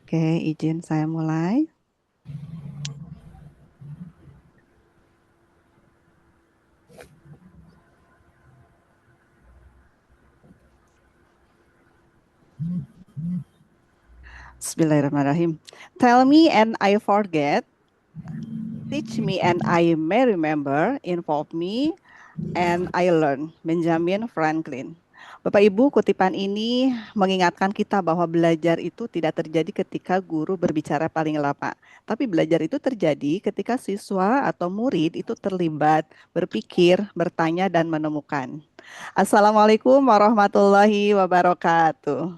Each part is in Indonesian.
Oke, izin saya mulai. Bismillahirrahmanirrahim. Tell me and I forget. Teach me and I may remember. Involve me and I learn. Benjamin Franklin. Bapak Ibu, kutipan ini mengingatkan kita bahwa belajar itu tidak terjadi ketika guru berbicara paling lama. Tapi belajar itu terjadi ketika siswa atau murid itu terlibat, berpikir, bertanya, dan menemukan. Assalamualaikum warahmatullahi wabarakatuh.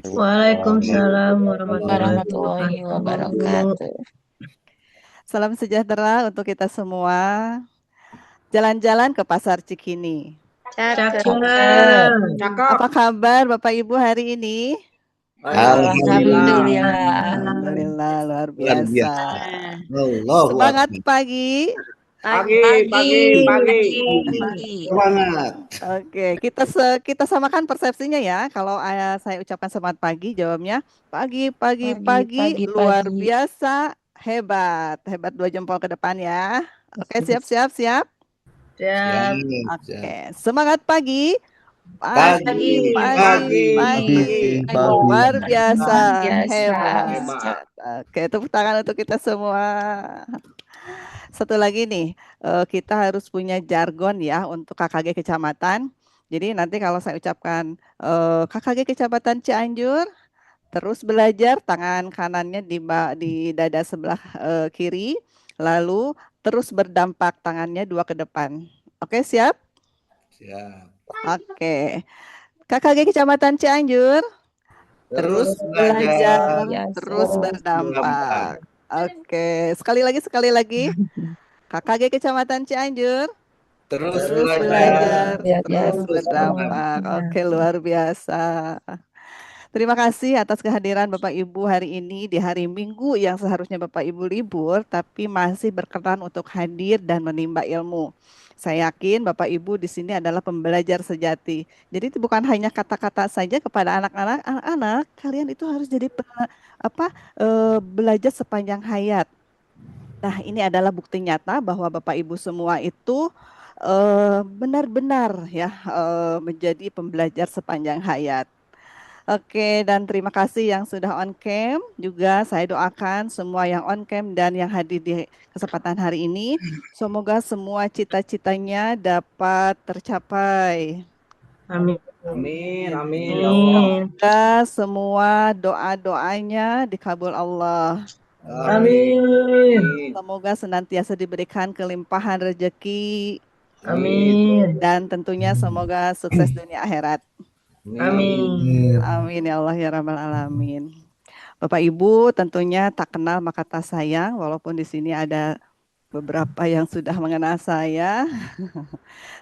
Waalaikumsalam warahmatullahi warahmatullahi wabarakatuh. wabarakatuh. Salam sejahtera untuk kita semua. Jalan-jalan ke Pasar Cikini. Cakep. Apa kabar Bapak Ibu hari ini? Alhamdulillah. Alhamdulillah, luar biasa. Allah Semangat pagi. Pagi. Semangat. Oke, kita samakan persepsinya ya. Kalau saya ucapkan semangat pagi, jawabnya pagi, Pagi. luar biasa, hebat. Hebat 2 jempol ke depan ya. Oke, siap. Oke, semangat pagi. Pagi, luar biasa, hebat. Oke, tepuk tangan untuk kita semua. Satu lagi nih, kita harus punya jargon ya untuk KKG kecamatan. Jadi nanti kalau saya ucapkan KKG Kecamatan Cianjur, terus belajar tangan kanannya di dada sebelah kiri, lalu terus berdampak tangannya 2 ke depan. Oke, siap? Siap. Oke. KKG Kecamatan Cianjur, terus belajar, terus berdampak. Oke, sekali lagi. KKG Kecamatan Cianjur, Terus belajar, belajar, terus terus berdampak. Oke, luar biasa. Terima kasih atas kehadiran Bapak Ibu hari ini di hari Minggu yang seharusnya Bapak Ibu libur, tapi masih berkenan untuk hadir dan menimba ilmu. Saya yakin Bapak Ibu di sini adalah pembelajar sejati. Jadi itu bukan hanya kata-kata saja kepada anak-anak, kalian itu harus jadi belajar sepanjang hayat. Nah, ini adalah bukti nyata bahwa Bapak Ibu semua itu benar-benar ya menjadi pembelajar sepanjang hayat. Oke, dan terima kasih yang sudah on cam. Juga saya doakan semua yang on cam dan yang hadir di kesempatan hari ini, semoga semua cita-citanya dapat tercapai. Amin. Semoga semua doa-doanya dikabul Allah. Amin. Semoga senantiasa diberikan kelimpahan rezeki. Amin. Dan tentunya semoga sukses dunia akhirat. Amin. Amin ya Allah ya Rabbal Alamin. Bapak Ibu tentunya tak kenal maka tak sayang, walaupun di sini ada beberapa yang sudah mengenal saya.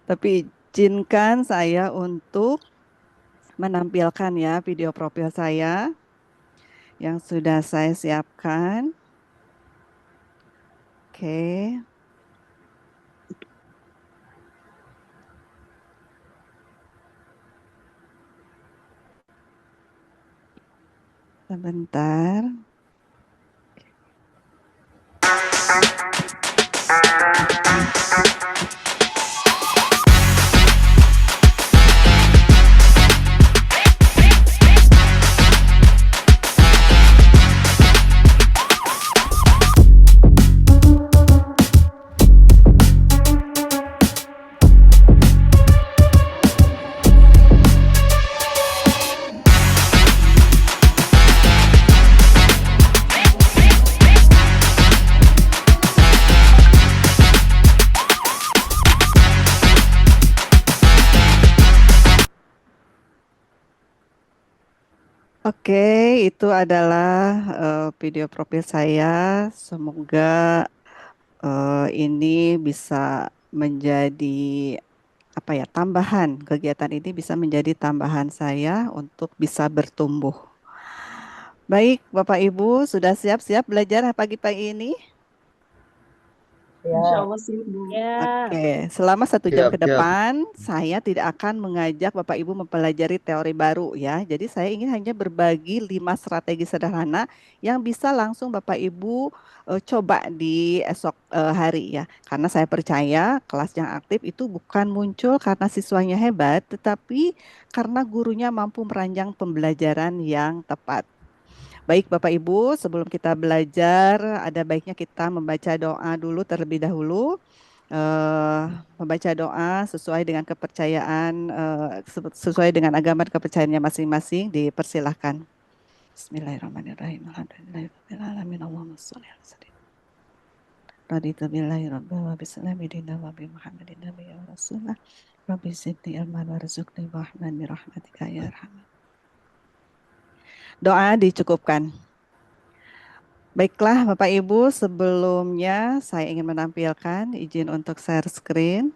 Tapi izinkan saya untuk menampilkan ya video profil saya yang sudah saya siapkan. Oke. Sebentar. Oke, itu adalah video profil saya. Semoga ini bisa menjadi tambahan, kegiatan ini bisa menjadi tambahan saya untuk bisa bertumbuh. Baik, Bapak Ibu sudah siap-siap belajar pagi-pagi ini? Ya. Ya. Oke, selama 1 jam ke Siap, siap. depan, saya tidak akan mengajak Bapak Ibu mempelajari teori baru ya. Jadi saya ingin hanya berbagi 5 strategi sederhana yang bisa langsung Bapak Ibu coba di esok hari ya. Karena saya percaya kelas yang aktif itu bukan muncul karena siswanya hebat, tetapi karena gurunya mampu merancang pembelajaran yang tepat. Baik Bapak Ibu, sebelum kita belajar, ada baiknya kita membaca doa dulu terlebih dahulu. Eh, Membaca doa sesuai dengan kepercayaan, sesuai dengan agama dan kepercayaannya masing-masing, dipersilahkan. Bismillahirrahmanirrahim. Alhamdulillahirrahmanirrahim. Allahumma sholli ala sayyidina. Raditu billahi rabbil wa bislami dinna wa bi Muhammadin nabiyya wa rasulah. Rabbi zidni ilman warzuqni rahman bi rahmatika ya arhamar. Doa dicukupkan. Baiklah Bapak Ibu, sebelumnya saya ingin menampilkan izin untuk share screen.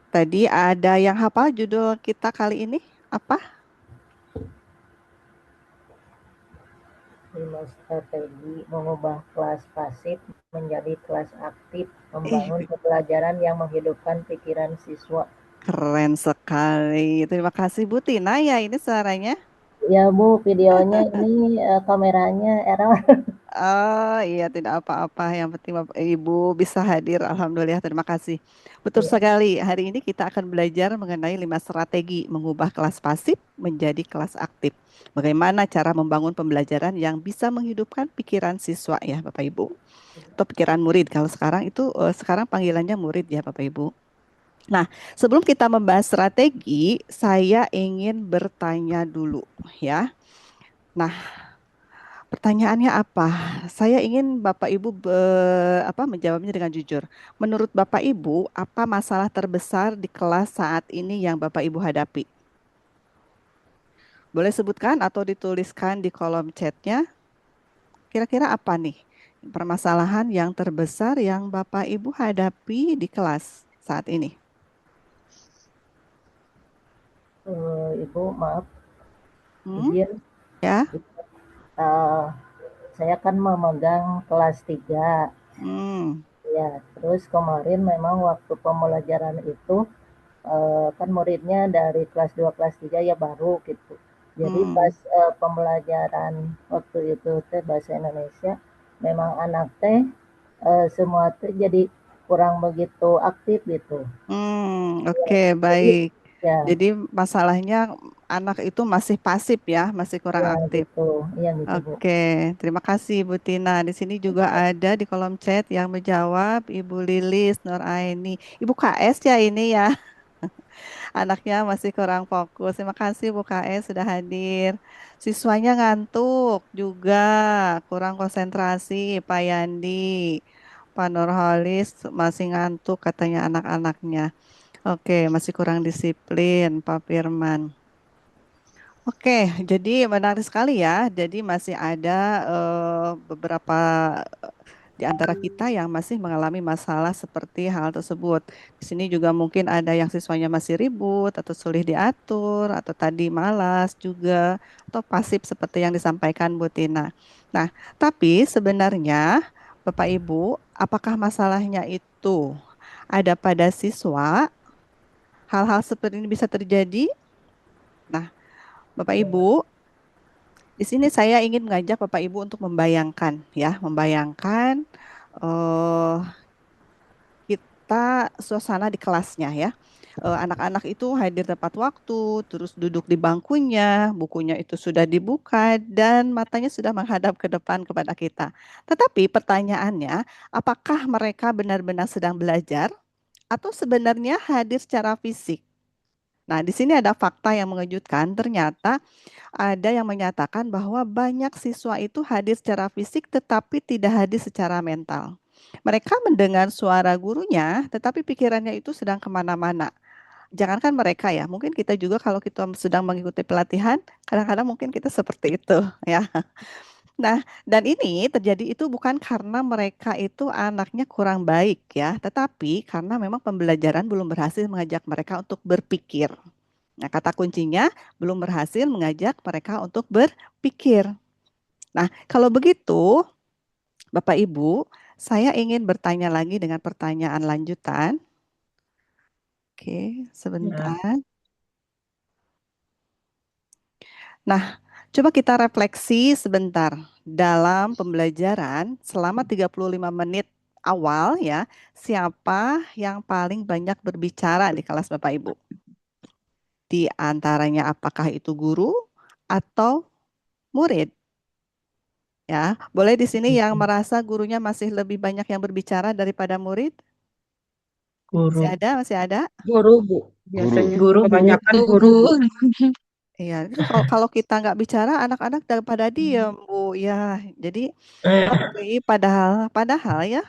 Tadi ada yang hafal judul kita kali ini? Apa? 5 strategi mengubah kelas pasif menjadi kelas aktif, membangun pembelajaran yang menghidupkan pikiran siswa. Keren sekali. Terima kasih Bu Tina ya, ini suaranya. Ya Bu, videonya ini kameranya error. Oh iya, tidak apa-apa. Yang penting Bapak Ibu bisa hadir. Alhamdulillah, terima kasih. Betul Ya. sekali. Hari ini kita akan belajar mengenai 5 strategi mengubah kelas pasif menjadi kelas aktif. Bagaimana cara membangun pembelajaran yang bisa menghidupkan pikiran siswa ya Bapak Ibu. Atau pikiran murid. Kalau sekarang itu, sekarang panggilannya murid ya Bapak Ibu. Nah, sebelum kita membahas strategi, saya ingin bertanya dulu ya. Nah, pertanyaannya apa? Saya ingin Bapak Ibu menjawabnya dengan jujur. Menurut Bapak Ibu, apa masalah terbesar di kelas saat ini yang Bapak Ibu hadapi? Boleh sebutkan atau dituliskan di kolom chatnya. Kira-kira apa nih permasalahan yang terbesar yang Bapak Ibu hadapi di kelas saat ini? Ibu maaf, Hmm? izin. Ya. Saya kan memegang kelas 3. Ya, terus kemarin memang waktu pembelajaran itu kan muridnya dari kelas 2, kelas 3 ya baru gitu. Jadi pas pembelajaran waktu itu teh bahasa Indonesia, memang anak teh semua teh jadi kurang begitu aktif gitu. Oke, baik. Ya, Jadi masalahnya anak itu masih pasif ya, masih kurang ya aktif. gitu. Iya gitu, Bu. Oke, terima kasih Bu Tina. Di sini juga ada di kolom chat yang menjawab Ibu Lilis Nuraini. Ibu KS ya ini ya. Anaknya masih kurang fokus. Terima kasih Bu KS sudah hadir. Siswanya ngantuk juga, kurang konsentrasi Pak Yandi. Pak Nurholis masih ngantuk katanya anak-anaknya. Oke, masih kurang disiplin Pak Firman. Oke, jadi menarik sekali ya. Jadi masih ada beberapa di antara kita yang masih mengalami masalah seperti hal tersebut. Di sini juga mungkin ada yang siswanya masih ribut atau sulit diatur atau tadi malas juga atau pasif seperti yang disampaikan Bu Tina. Nah, tapi sebenarnya Bapak Ibu, apakah masalahnya itu ada pada siswa? Hal-hal seperti ini bisa terjadi? Nah, Bapak Ibu, di sini saya ingin mengajak Bapak Ibu untuk membayangkan ya, membayangkan eh, kita suasana di kelasnya ya. Anak-anak itu hadir tepat waktu, terus duduk di bangkunya, bukunya itu sudah dibuka dan matanya sudah menghadap ke depan kepada kita. Tetapi pertanyaannya, apakah mereka benar-benar sedang belajar atau sebenarnya hadir secara fisik? Nah, di sini ada fakta yang mengejutkan. Ternyata ada yang menyatakan bahwa banyak siswa itu hadir secara fisik tetapi tidak hadir secara mental. Mereka mendengar suara gurunya, tetapi pikirannya itu sedang kemana-mana. Jangankan mereka ya, mungkin kita juga kalau kita sedang mengikuti pelatihan, kadang-kadang mungkin kita seperti itu ya. Nah, dan ini terjadi itu bukan karena mereka itu anaknya kurang baik ya, tetapi karena memang pembelajaran belum berhasil mengajak mereka untuk berpikir. Nah, kata kuncinya belum berhasil mengajak mereka untuk berpikir. Nah, kalau begitu, Bapak Ibu, saya ingin bertanya lagi dengan pertanyaan lanjutan. Oke, sebentar. Nah, coba kita refleksi sebentar dalam pembelajaran selama 35 menit awal ya, siapa yang paling banyak berbicara di kelas Bapak Ibu? Di antaranya apakah itu guru atau murid? Ya, boleh di sini yang merasa gurunya masih lebih banyak yang berbicara daripada murid? Guru. Masih ada? Guru, Bu. Biasanya Guru, kebanyakan guru, Bu. Iya, itu kalau kita nggak bicara, anak-anak daripada diem, Bu. Ya, jadi oke, padahal ya,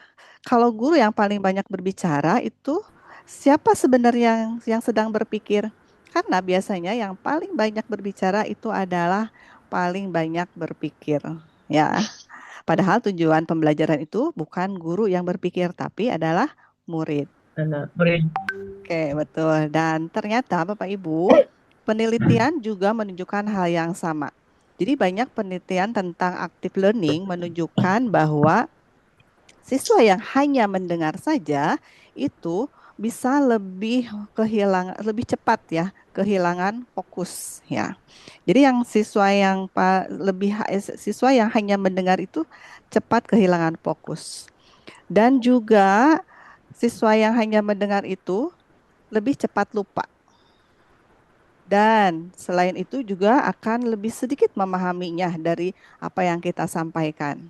kalau guru yang paling banyak berbicara itu siapa sebenarnya yang sedang berpikir? Karena biasanya yang paling banyak berbicara itu adalah paling banyak berpikir, ya. Padahal tujuan pembelajaran itu bukan guru yang berpikir, tapi adalah murid. Murid. Oke, betul. Dan ternyata Bapak Ibu, penelitian juga menunjukkan hal yang sama. Jadi banyak penelitian tentang active learning menunjukkan bahwa siswa yang hanya mendengar saja itu bisa lebih cepat ya kehilangan fokus ya. Jadi yang siswa yang hanya mendengar itu cepat kehilangan fokus. Dan juga siswa yang hanya mendengar itu lebih cepat lupa. Dan selain itu juga akan lebih sedikit memahaminya dari apa yang kita sampaikan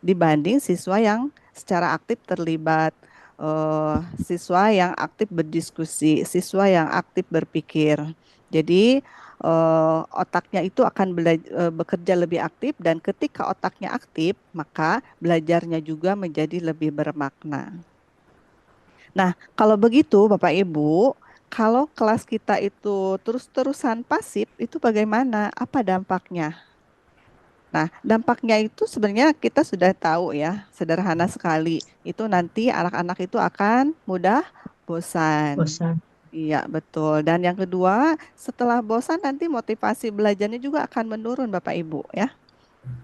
dibanding siswa yang secara aktif terlibat, siswa yang aktif berdiskusi, siswa yang aktif berpikir. Jadi otaknya itu akan bekerja lebih aktif dan ketika otaknya aktif, maka belajarnya juga menjadi lebih bermakna. Nah, kalau begitu Bapak Ibu, kalau kelas kita itu terus-terusan pasif, itu bagaimana? Apa dampaknya? Nah, dampaknya itu sebenarnya kita sudah tahu ya, sederhana sekali. Itu nanti anak-anak itu akan mudah bosan. Bosan. Iya, betul. Dan yang kedua, setelah bosan nanti motivasi belajarnya juga akan menurun Bapak Ibu ya.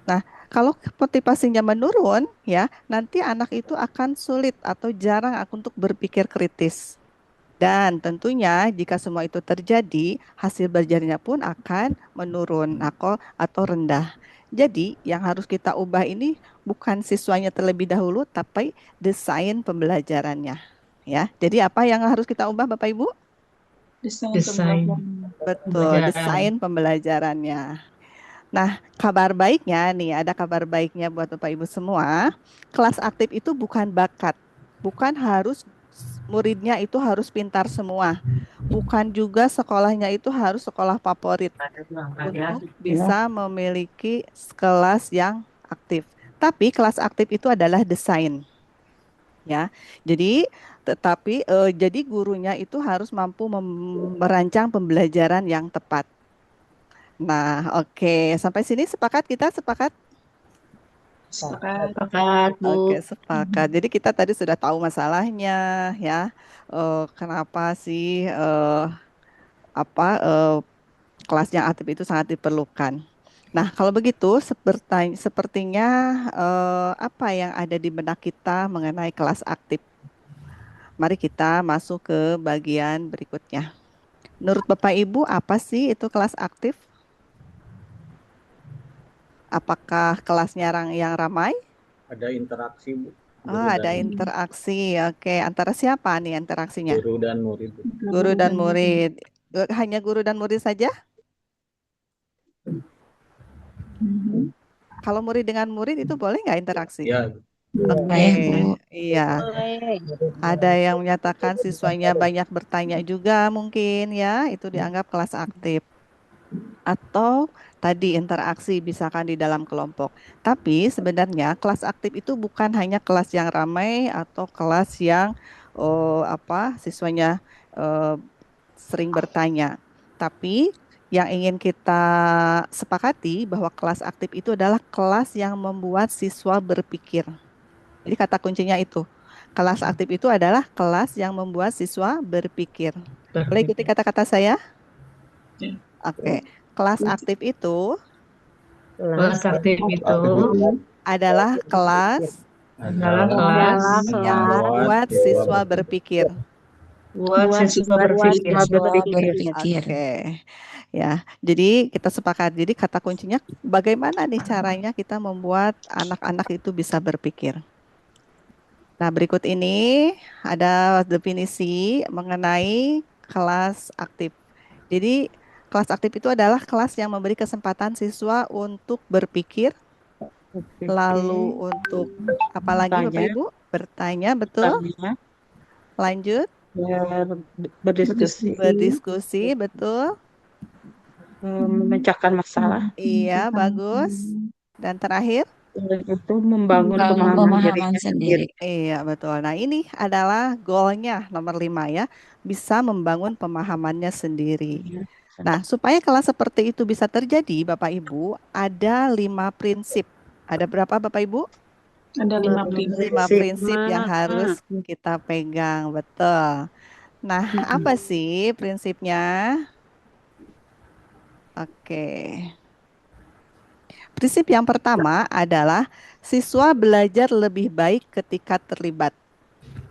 Nah, kalau motivasinya menurun ya, nanti anak itu akan sulit atau jarang untuk berpikir kritis. Dan tentunya jika semua itu terjadi, hasil belajarnya pun akan menurun atau rendah. Jadi yang harus kita ubah ini bukan siswanya terlebih dahulu, tapi desain pembelajarannya. Ya, jadi apa yang harus kita ubah Bapak Ibu? Desain. Betul, desain pembelajarannya. Nah, kabar baiknya nih, ada kabar baiknya buat Bapak Ibu semua. Kelas aktif itu bukan bakat, bukan harus muridnya itu harus pintar semua. Bukan juga sekolahnya itu harus sekolah favorit untuk bisa memiliki kelas yang aktif. Tapi kelas aktif itu adalah desain. Ya. Jadi gurunya itu harus mampu merancang pembelajaran yang tepat. Nah, oke. Sampai sini sepakat kita? Sepakat? Sepakat, Bu. Oke, sepakat. Jadi kita tadi sudah tahu masalahnya, ya. Kenapa sih kelas yang aktif itu sangat diperlukan. Nah, kalau begitu, sepertinya apa yang ada di benak kita mengenai kelas aktif? Mari kita masuk ke bagian berikutnya. Menurut Bapak Ibu, apa sih itu kelas aktif? Apakah kelasnya yang ramai? Ada interaksi, Bu. Ada interaksi. Oke, antara siapa nih interaksinya? Guru dan murid. Guru dan murid. Hanya guru dan murid saja? Kalau murid dengan murid itu boleh nggak interaksi? Ya. Oke, iya. Ada yang menyatakan siswanya banyak bertanya juga mungkin ya, itu dianggap kelas aktif. Atau tadi interaksi misalkan di dalam kelompok. Tapi sebenarnya kelas aktif itu bukan hanya kelas yang ramai atau kelas yang siswanya sering bertanya. Tapi yang ingin kita sepakati bahwa kelas aktif itu adalah kelas yang membuat siswa berpikir. Jadi kata kuncinya itu. Kelas aktif itu adalah kelas yang membuat siswa berpikir. Boleh ikuti kata-kata saya? Ya. Oke. Kelas aktif itu Kelas aktif itu adalah kelas adalah kelas yang membuat siswa berpikir. buat siswa berpikir. Oke. Ya, jadi kita sepakat. Jadi kata kuncinya bagaimana nih caranya kita membuat anak-anak itu bisa berpikir. Nah, berikut ini ada definisi mengenai kelas aktif. Jadi, kelas aktif itu adalah kelas yang memberi kesempatan siswa untuk berpikir, lalu untuk apa lagi Bapak Ibu? Bertanya, betul? Lanjut, berdiskusi, betul? Memecahkan masalah. Iya, bagus. Dan terakhir? Itu membangun pemahaman dirinya sendiri. Iya, betul. Nah, ini adalah goalnya nomor 5 ya. Bisa membangun pemahamannya sendiri. Nah, supaya kelas seperti itu bisa terjadi, Bapak Ibu, ada 5 prinsip. Ada berapa Bapak Ibu? Ada 5 prinsip. 5 prinsip yang harus kita pegang, betul. Nah, apa sih prinsipnya? Oke. Prinsip yang pertama adalah siswa belajar lebih baik ketika terlibat.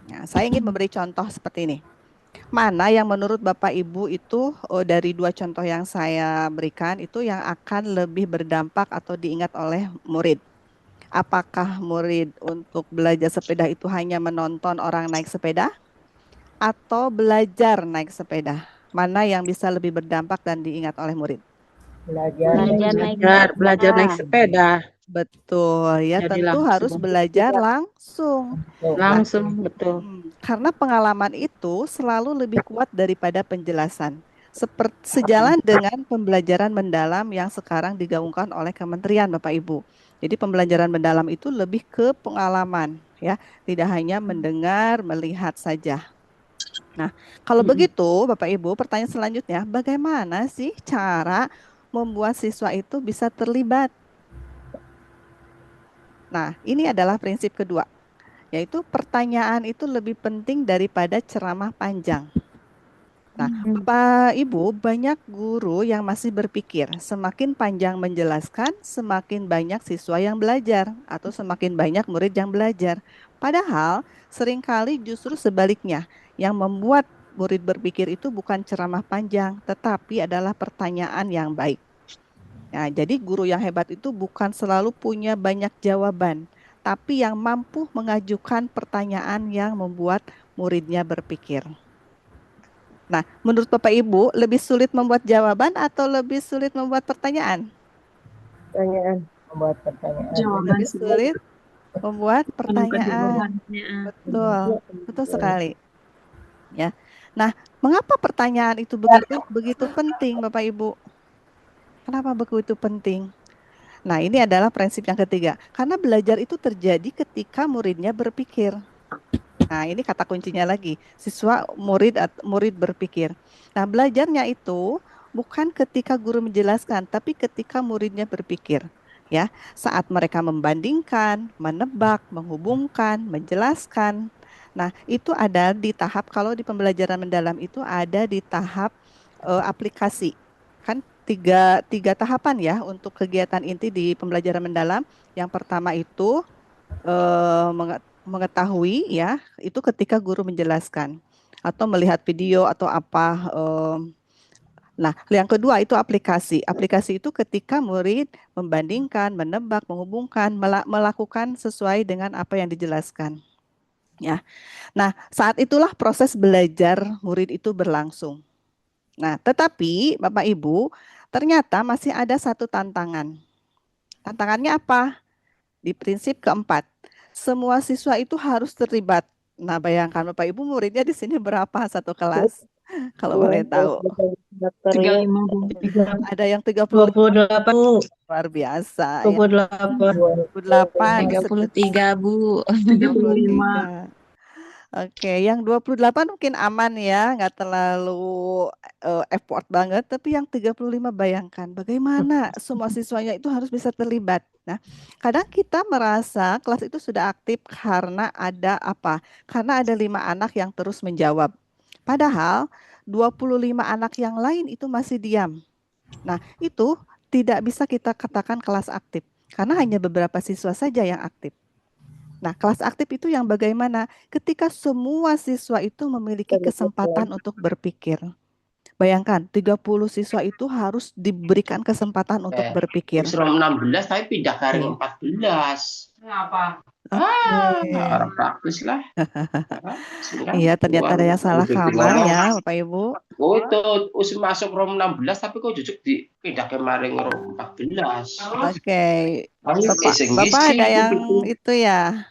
Nah, saya ingin memberi contoh seperti ini. Mana yang menurut Bapak Ibu itu dari 2 contoh yang saya berikan itu yang akan lebih berdampak atau diingat oleh murid? Apakah murid untuk belajar sepeda itu hanya menonton orang naik sepeda? Atau belajar naik sepeda? Mana yang bisa lebih berdampak dan diingat oleh murid? Belajar naik sepeda. Betul ya, Jadi tentu langsung. harus belajar langsung. Betul. Karena pengalaman itu selalu lebih kuat daripada penjelasan. Sejalan dengan pembelajaran mendalam yang sekarang digaungkan oleh Kementerian Bapak Ibu. Jadi pembelajaran mendalam itu lebih ke pengalaman ya, tidak hanya mendengar, melihat saja. Nah, kalau begitu Bapak Ibu, pertanyaan selanjutnya, bagaimana sih cara membuat siswa itu bisa terlibat? Nah, ini adalah prinsip kedua, yaitu pertanyaan itu lebih penting daripada ceramah panjang. Nah, Bapak Ibu, banyak guru yang masih berpikir semakin panjang menjelaskan, semakin banyak siswa yang belajar atau semakin banyak murid yang belajar. Padahal seringkali justru sebaliknya, yang membuat murid berpikir itu bukan ceramah panjang, tetapi adalah pertanyaan yang baik. Nah, jadi guru yang hebat itu bukan selalu punya banyak jawaban, tapi yang mampu mengajukan pertanyaan yang membuat muridnya berpikir. Nah, menurut Bapak Ibu, lebih sulit membuat jawaban atau lebih sulit membuat pertanyaan? Membuat pertanyaan. Jawaban Lebih sulit membuat pertanyaan. Betul, betul sekali. Ya. Nah, mengapa pertanyaan itu begitu penting, Bapak Ibu? Kenapa begitu penting? Nah, ini adalah prinsip yang ketiga. Karena belajar itu terjadi ketika muridnya berpikir. Nah, ini kata kuncinya lagi. Siswa, murid berpikir. Nah, belajarnya itu bukan ketika guru menjelaskan, tapi ketika muridnya berpikir. Ya, saat mereka membandingkan, menebak, menghubungkan, menjelaskan. Nah, itu ada di tahap, kalau di pembelajaran mendalam itu ada di tahap aplikasi. Kan tiga tahapan ya untuk kegiatan inti di pembelajaran mendalam. Yang pertama itu mengetahui ya, itu ketika guru menjelaskan atau melihat video atau apa. Nah, yang kedua itu aplikasi. Aplikasi itu ketika murid membandingkan, menebak, menghubungkan, melakukan sesuai dengan apa yang dijelaskan. Ya. Nah, saat itulah proses belajar murid itu berlangsung. Nah, tetapi Bapak Ibu, ternyata masih ada satu tantangan. Tantangannya apa? Di prinsip keempat, semua siswa itu harus terlibat. Nah, bayangkan Bapak Ibu muridnya di sini berapa satu kelas? Kalau boleh tahu. 35. Ada yang 30. 28. Luar biasa. 28. 28. 33, Bu. 35. Oke, yang 28 mungkin aman ya, nggak terlalu effort banget, tapi yang 35 bayangkan bagaimana semua siswanya itu harus bisa terlibat. Nah, kadang kita merasa kelas itu sudah aktif karena ada apa? Karena ada 5 anak yang terus menjawab. Padahal 25 anak yang lain itu masih diam. Nah, itu tidak bisa kita katakan kelas aktif karena hanya beberapa siswa saja yang aktif. Nah, kelas aktif itu yang bagaimana? Ketika semua siswa itu memiliki kesempatan untuk berpikir. Bayangkan, 30 siswa itu harus diberikan kesempatan untuk berpikir. Rom 16 tapi pindah ke ring 14. Kenapa? Orang praktis lah. Iya, ternyata ada yang salah kamar ya, Bapak Ibu. Oh, itu masuk Rom 16 tapi kok jujuk dipindah ke maring Rom 14. Oke. Bapak ada yang itu ya?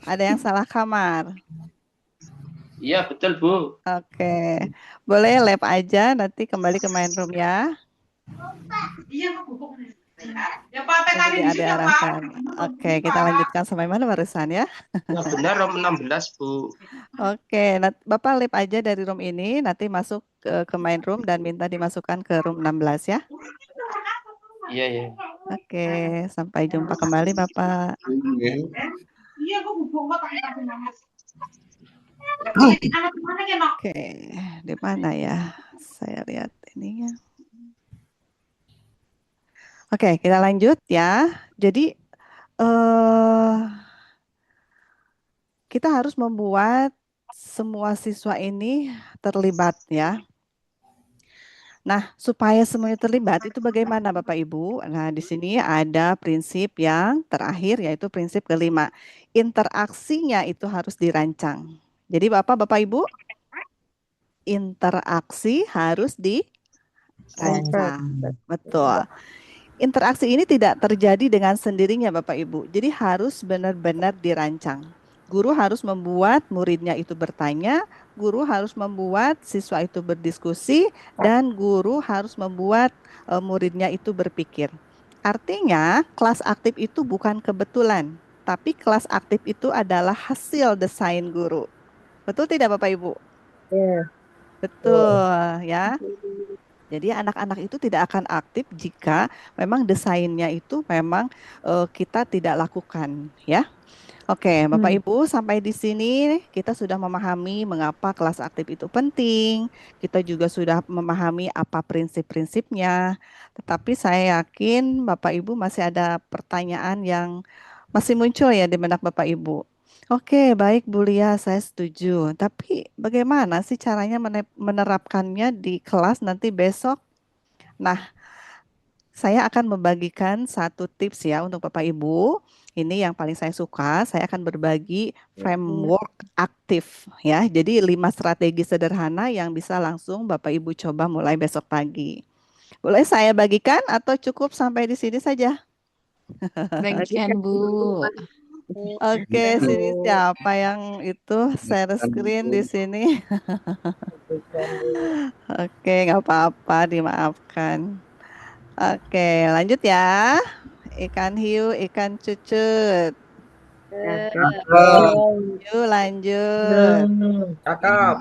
Ada yang salah kamar. Iya, betul, Bu. Oke. Boleh lab aja, nanti kembali ke main room ya. Iya, Jadi ada arahan. Oke, kita lanjutkan sampai mana barusan ya? Ya, benar, Rom 16, Bu. Oke, Bapak lab aja dari room ini, nanti masuk ke main room dan minta dimasukkan ke room 16 ya. Iya, iya. Oke, sampai jumpa kembali Bapak. Iya, gue bubuk pakai Oke, di mana ya? Saya lihat ininya. Oke, kita lanjut ya. Jadi kita harus membuat semua siswa ini terlibat ya. Nah, supaya semuanya terlibat itu bagaimana Bapak Ibu? Nah, di sini ada prinsip yang terakhir yaitu prinsip kelima. Interaksinya itu harus dirancang. Jadi Bapak Ibu, interaksi harus dirancang. Betul. Interaksi ini tidak terjadi dengan sendirinya Bapak Ibu. Jadi harus benar-benar dirancang. Guru harus membuat muridnya itu bertanya, guru harus membuat siswa itu berdiskusi, dan guru harus membuat muridnya itu berpikir. Artinya, kelas aktif itu bukan kebetulan, tapi kelas aktif itu adalah hasil desain guru. Betul tidak Bapak Ibu? Iya. Betul ya. Jadi anak-anak itu tidak akan aktif jika memang desainnya itu memang kita tidak lakukan ya. Oke, Bapak Ibu, sampai di sini kita sudah memahami mengapa kelas aktif itu penting. Kita juga sudah memahami apa prinsip-prinsipnya. Tetapi saya yakin Bapak Ibu masih ada pertanyaan yang masih muncul ya di benak Bapak Ibu. Oke, baik Bu Lia, saya setuju. Tapi bagaimana sih caranya menerapkannya di kelas nanti besok? Nah, saya akan membagikan satu tips ya untuk Bapak Ibu. Ini yang paling saya suka. Saya akan berbagi framework aktif ya. Jadi 5 strategi sederhana yang bisa langsung Bapak Ibu coba mulai besok pagi. Boleh saya bagikan atau cukup sampai di sini saja? Bagikan Bu. Oke, sini siapa yang itu share screen di sini? Oke, nggak apa-apa, dimaafkan. Oke, lanjut ya. Ikan hiu, ikan cucut. Yuk lanjut. Cakep.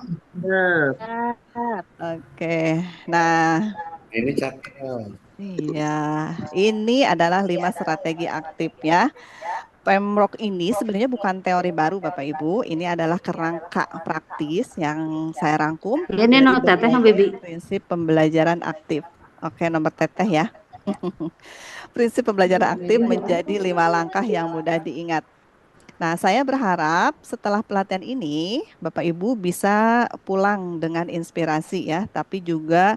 Oke, nah Ini cakep. iya, ini adalah 5 strategi aktif ya. Framework ini sebenarnya bukan teori baru Bapak Ibu, ini adalah kerangka praktis yang saya rangkum Ini no teteh no Bibi. prinsip pembelajaran aktif. Oke, nomor teteh ya. Prinsip pembelajaran aktif menjadi 5 langkah yang mudah diingat. Nah, saya berharap setelah pelatihan ini Bapak Ibu bisa pulang dengan inspirasi ya, tapi juga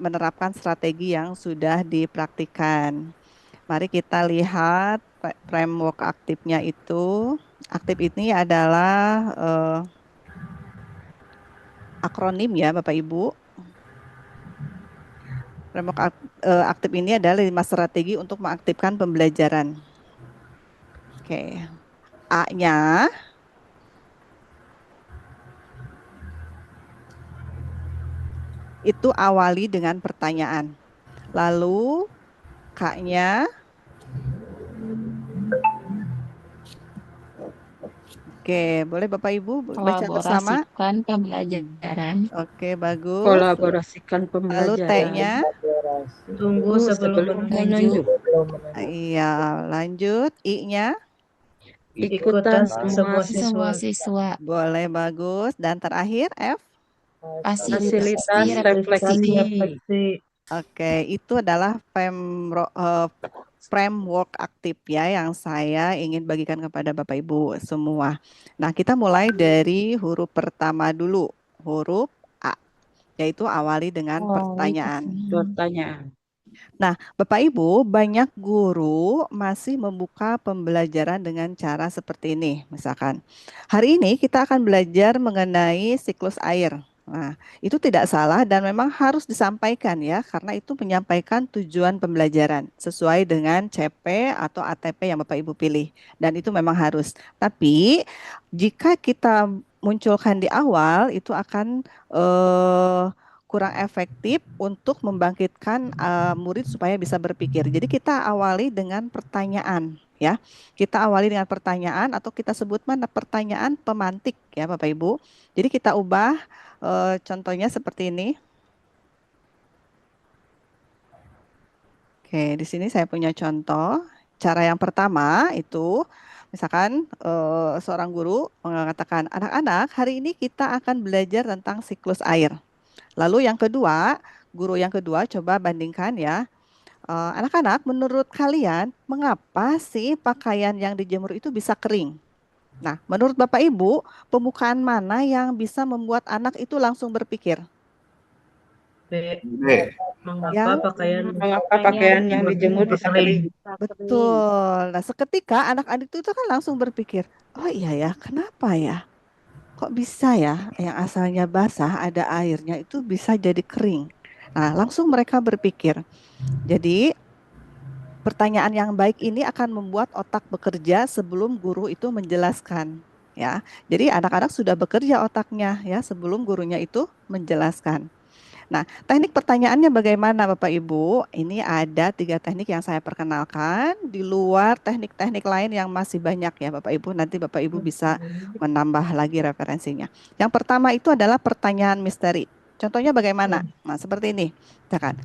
menerapkan strategi yang sudah dipraktikkan. Mari kita lihat framework aktifnya itu. Aktif ini adalah akronim ya Bapak Ibu. Framework aktif ini adalah 5 strategi untuk mengaktifkan pembelajaran. Oke. A-nya itu awali dengan pertanyaan. Lalu K-nya Oke, boleh Bapak Ibu baca bersama? Kolaborasikan pembelajaran. Oke, bagus. Kolaborasikan Lalu T-nya? Kolaborasi. Tunggu sebelum menunjuk. Belum menunjuk. Iya, lanjut. I-nya? Ikutan Semua semua siswa. siswa. Boleh, bagus. Dan terakhir F? Fasilitasi refleksi. Oke, itu adalah framework aktif ya yang saya ingin bagikan kepada Bapak Ibu semua. Nah, kita mulai dari huruf pertama dulu, huruf A, yaitu awali dengan pertanyaan. Nah, Bapak Ibu, banyak guru masih membuka pembelajaran dengan cara seperti ini. Misalkan, hari ini kita akan belajar mengenai siklus air. Nah, itu tidak salah dan memang harus disampaikan ya, karena itu menyampaikan tujuan pembelajaran sesuai dengan CP atau ATP yang Bapak Ibu pilih. Dan itu memang harus. Tapi, jika kita munculkan di awal, itu akan kurang efektif untuk membangkitkan murid supaya bisa berpikir. Jadi kita awali dengan pertanyaan ya. Kita awali dengan pertanyaan atau kita sebut mana pertanyaan pemantik ya Bapak Ibu. Jadi kita ubah contohnya seperti ini. Oke, di sini saya punya contoh. Cara yang pertama itu misalkan seorang guru mengatakan, anak-anak hari ini kita akan belajar tentang siklus air. Lalu yang kedua, guru yang kedua coba bandingkan ya. Anak-anak, menurut kalian mengapa sih pakaian yang dijemur itu bisa kering? Nah, menurut Bapak Ibu, pembukaan mana yang bisa membuat anak itu langsung berpikir? Mengapa pakaian yang dijemur bisa kering? Betul. Nah, seketika anak-anak itu kan langsung berpikir, oh iya ya, kenapa ya? Kok bisa ya yang asalnya basah ada airnya itu bisa jadi kering. Nah, langsung mereka berpikir. Jadi, pertanyaan yang baik ini akan membuat otak bekerja sebelum guru itu menjelaskan, ya. Jadi anak-anak sudah bekerja otaknya ya sebelum gurunya itu menjelaskan. Nah, teknik pertanyaannya bagaimana Bapak Ibu? Ini ada 3 teknik yang saya perkenalkan di luar teknik-teknik lain yang masih banyak ya Bapak Ibu. Nanti Bapak Ibu bisa menambah lagi referensinya. Yang pertama itu adalah pertanyaan misteri. Contohnya bagaimana? Nah, seperti ini. Misalkan,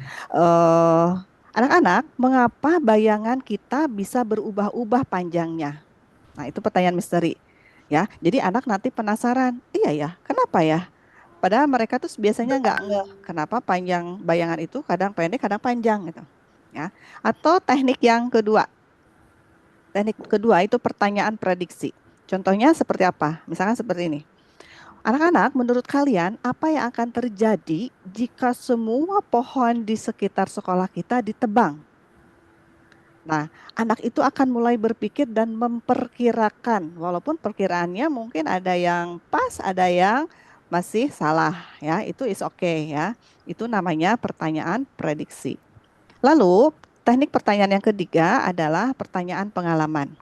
anak-anak, mengapa bayangan kita bisa berubah-ubah panjangnya? Nah, itu pertanyaan misteri. Ya, jadi anak nanti penasaran, iya ya, kenapa ya? Padahal mereka tuh biasanya nggak ngeh kenapa panjang bayangan itu kadang pendek, kadang panjang gitu. Ya. Atau teknik yang kedua. Teknik kedua itu pertanyaan prediksi. Contohnya seperti apa? Misalkan seperti ini. Anak-anak, menurut kalian apa yang akan terjadi jika semua pohon di sekitar sekolah kita ditebang? Nah, anak itu akan mulai berpikir dan memperkirakan, walaupun perkiraannya mungkin ada yang pas, ada yang masih salah ya, itu is okay ya. Itu namanya pertanyaan prediksi. Lalu, teknik pertanyaan yang ketiga adalah pertanyaan pengalaman.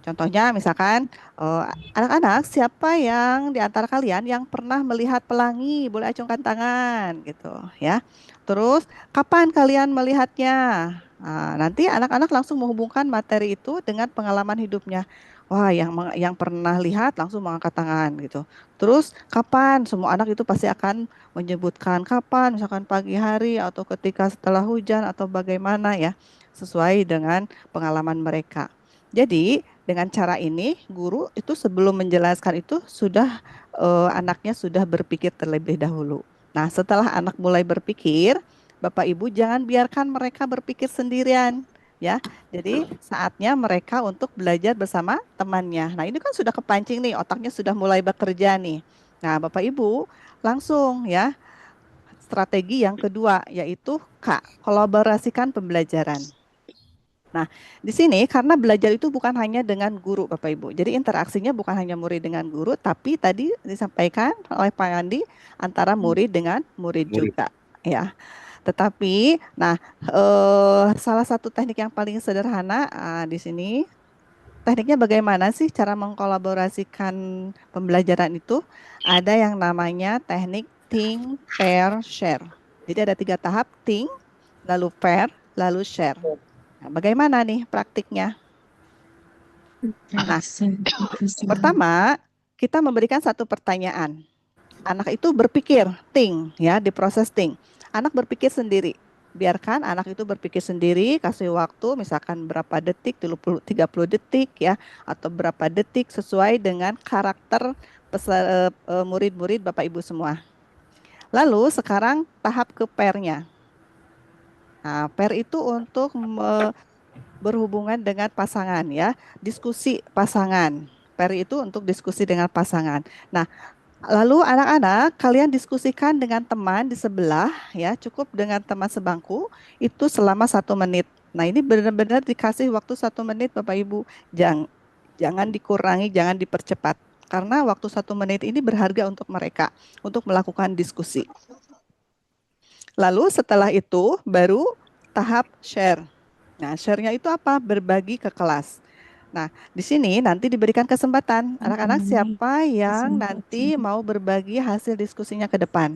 Contohnya misalkan, anak-anak siapa yang di antara kalian yang pernah melihat pelangi? Boleh acungkan tangan gitu ya. Terus, kapan kalian melihatnya? Nah, nanti anak-anak langsung menghubungkan materi itu dengan pengalaman hidupnya. Wah, yang pernah lihat langsung mengangkat tangan gitu. Terus kapan? Semua anak itu pasti akan menyebutkan kapan, misalkan pagi hari atau ketika setelah hujan atau bagaimana ya, sesuai dengan pengalaman mereka. Jadi dengan cara ini guru itu sebelum menjelaskan itu sudah anaknya sudah berpikir terlebih dahulu. Nah, setelah anak mulai berpikir, Bapak Ibu jangan biarkan mereka berpikir sendirian. Ya, jadi saatnya mereka untuk belajar bersama temannya. Nah, ini kan sudah kepancing nih, otaknya sudah mulai bekerja nih. Nah, Bapak Ibu langsung ya strategi yang kedua yaitu K, kolaborasikan pembelajaran. Nah, di sini karena belajar itu bukan hanya dengan guru Bapak Ibu. Jadi interaksinya bukan hanya murid dengan guru, tapi tadi disampaikan oleh Pak Andi antara murid dengan murid juga ya. Tetapi, nah, salah satu teknik yang paling sederhana di sini, tekniknya bagaimana sih cara mengkolaborasikan pembelajaran itu? Ada yang namanya teknik think, pair, share. Jadi ada 3 tahap, think, lalu pair, lalu share. Nah, bagaimana nih praktiknya? Nah, pertama, kita memberikan satu pertanyaan. Anak itu berpikir, think, ya, diproses think. Anak berpikir sendiri. Biarkan anak itu berpikir sendiri, kasih waktu misalkan berapa detik, 30 detik ya, atau berapa detik sesuai dengan karakter murid-murid Bapak Ibu semua. Lalu sekarang tahap ke pair-nya. Nah, pair itu untuk berhubungan dengan pasangan ya, diskusi pasangan. Pair itu untuk diskusi dengan pasangan. Nah, lalu anak-anak kalian diskusikan dengan teman di sebelah ya, cukup dengan teman sebangku itu selama 1 menit. Nah, ini benar-benar dikasih waktu 1 menit Bapak Ibu. Jangan dikurangi, jangan dipercepat. Karena waktu 1 menit ini berharga untuk mereka untuk melakukan diskusi. Lalu setelah itu baru tahap share. Nah, share-nya itu apa? Berbagi ke kelas. Nah, di sini nanti diberikan kesempatan anak-anak siapa yang nanti mau berbagi hasil diskusinya ke depan.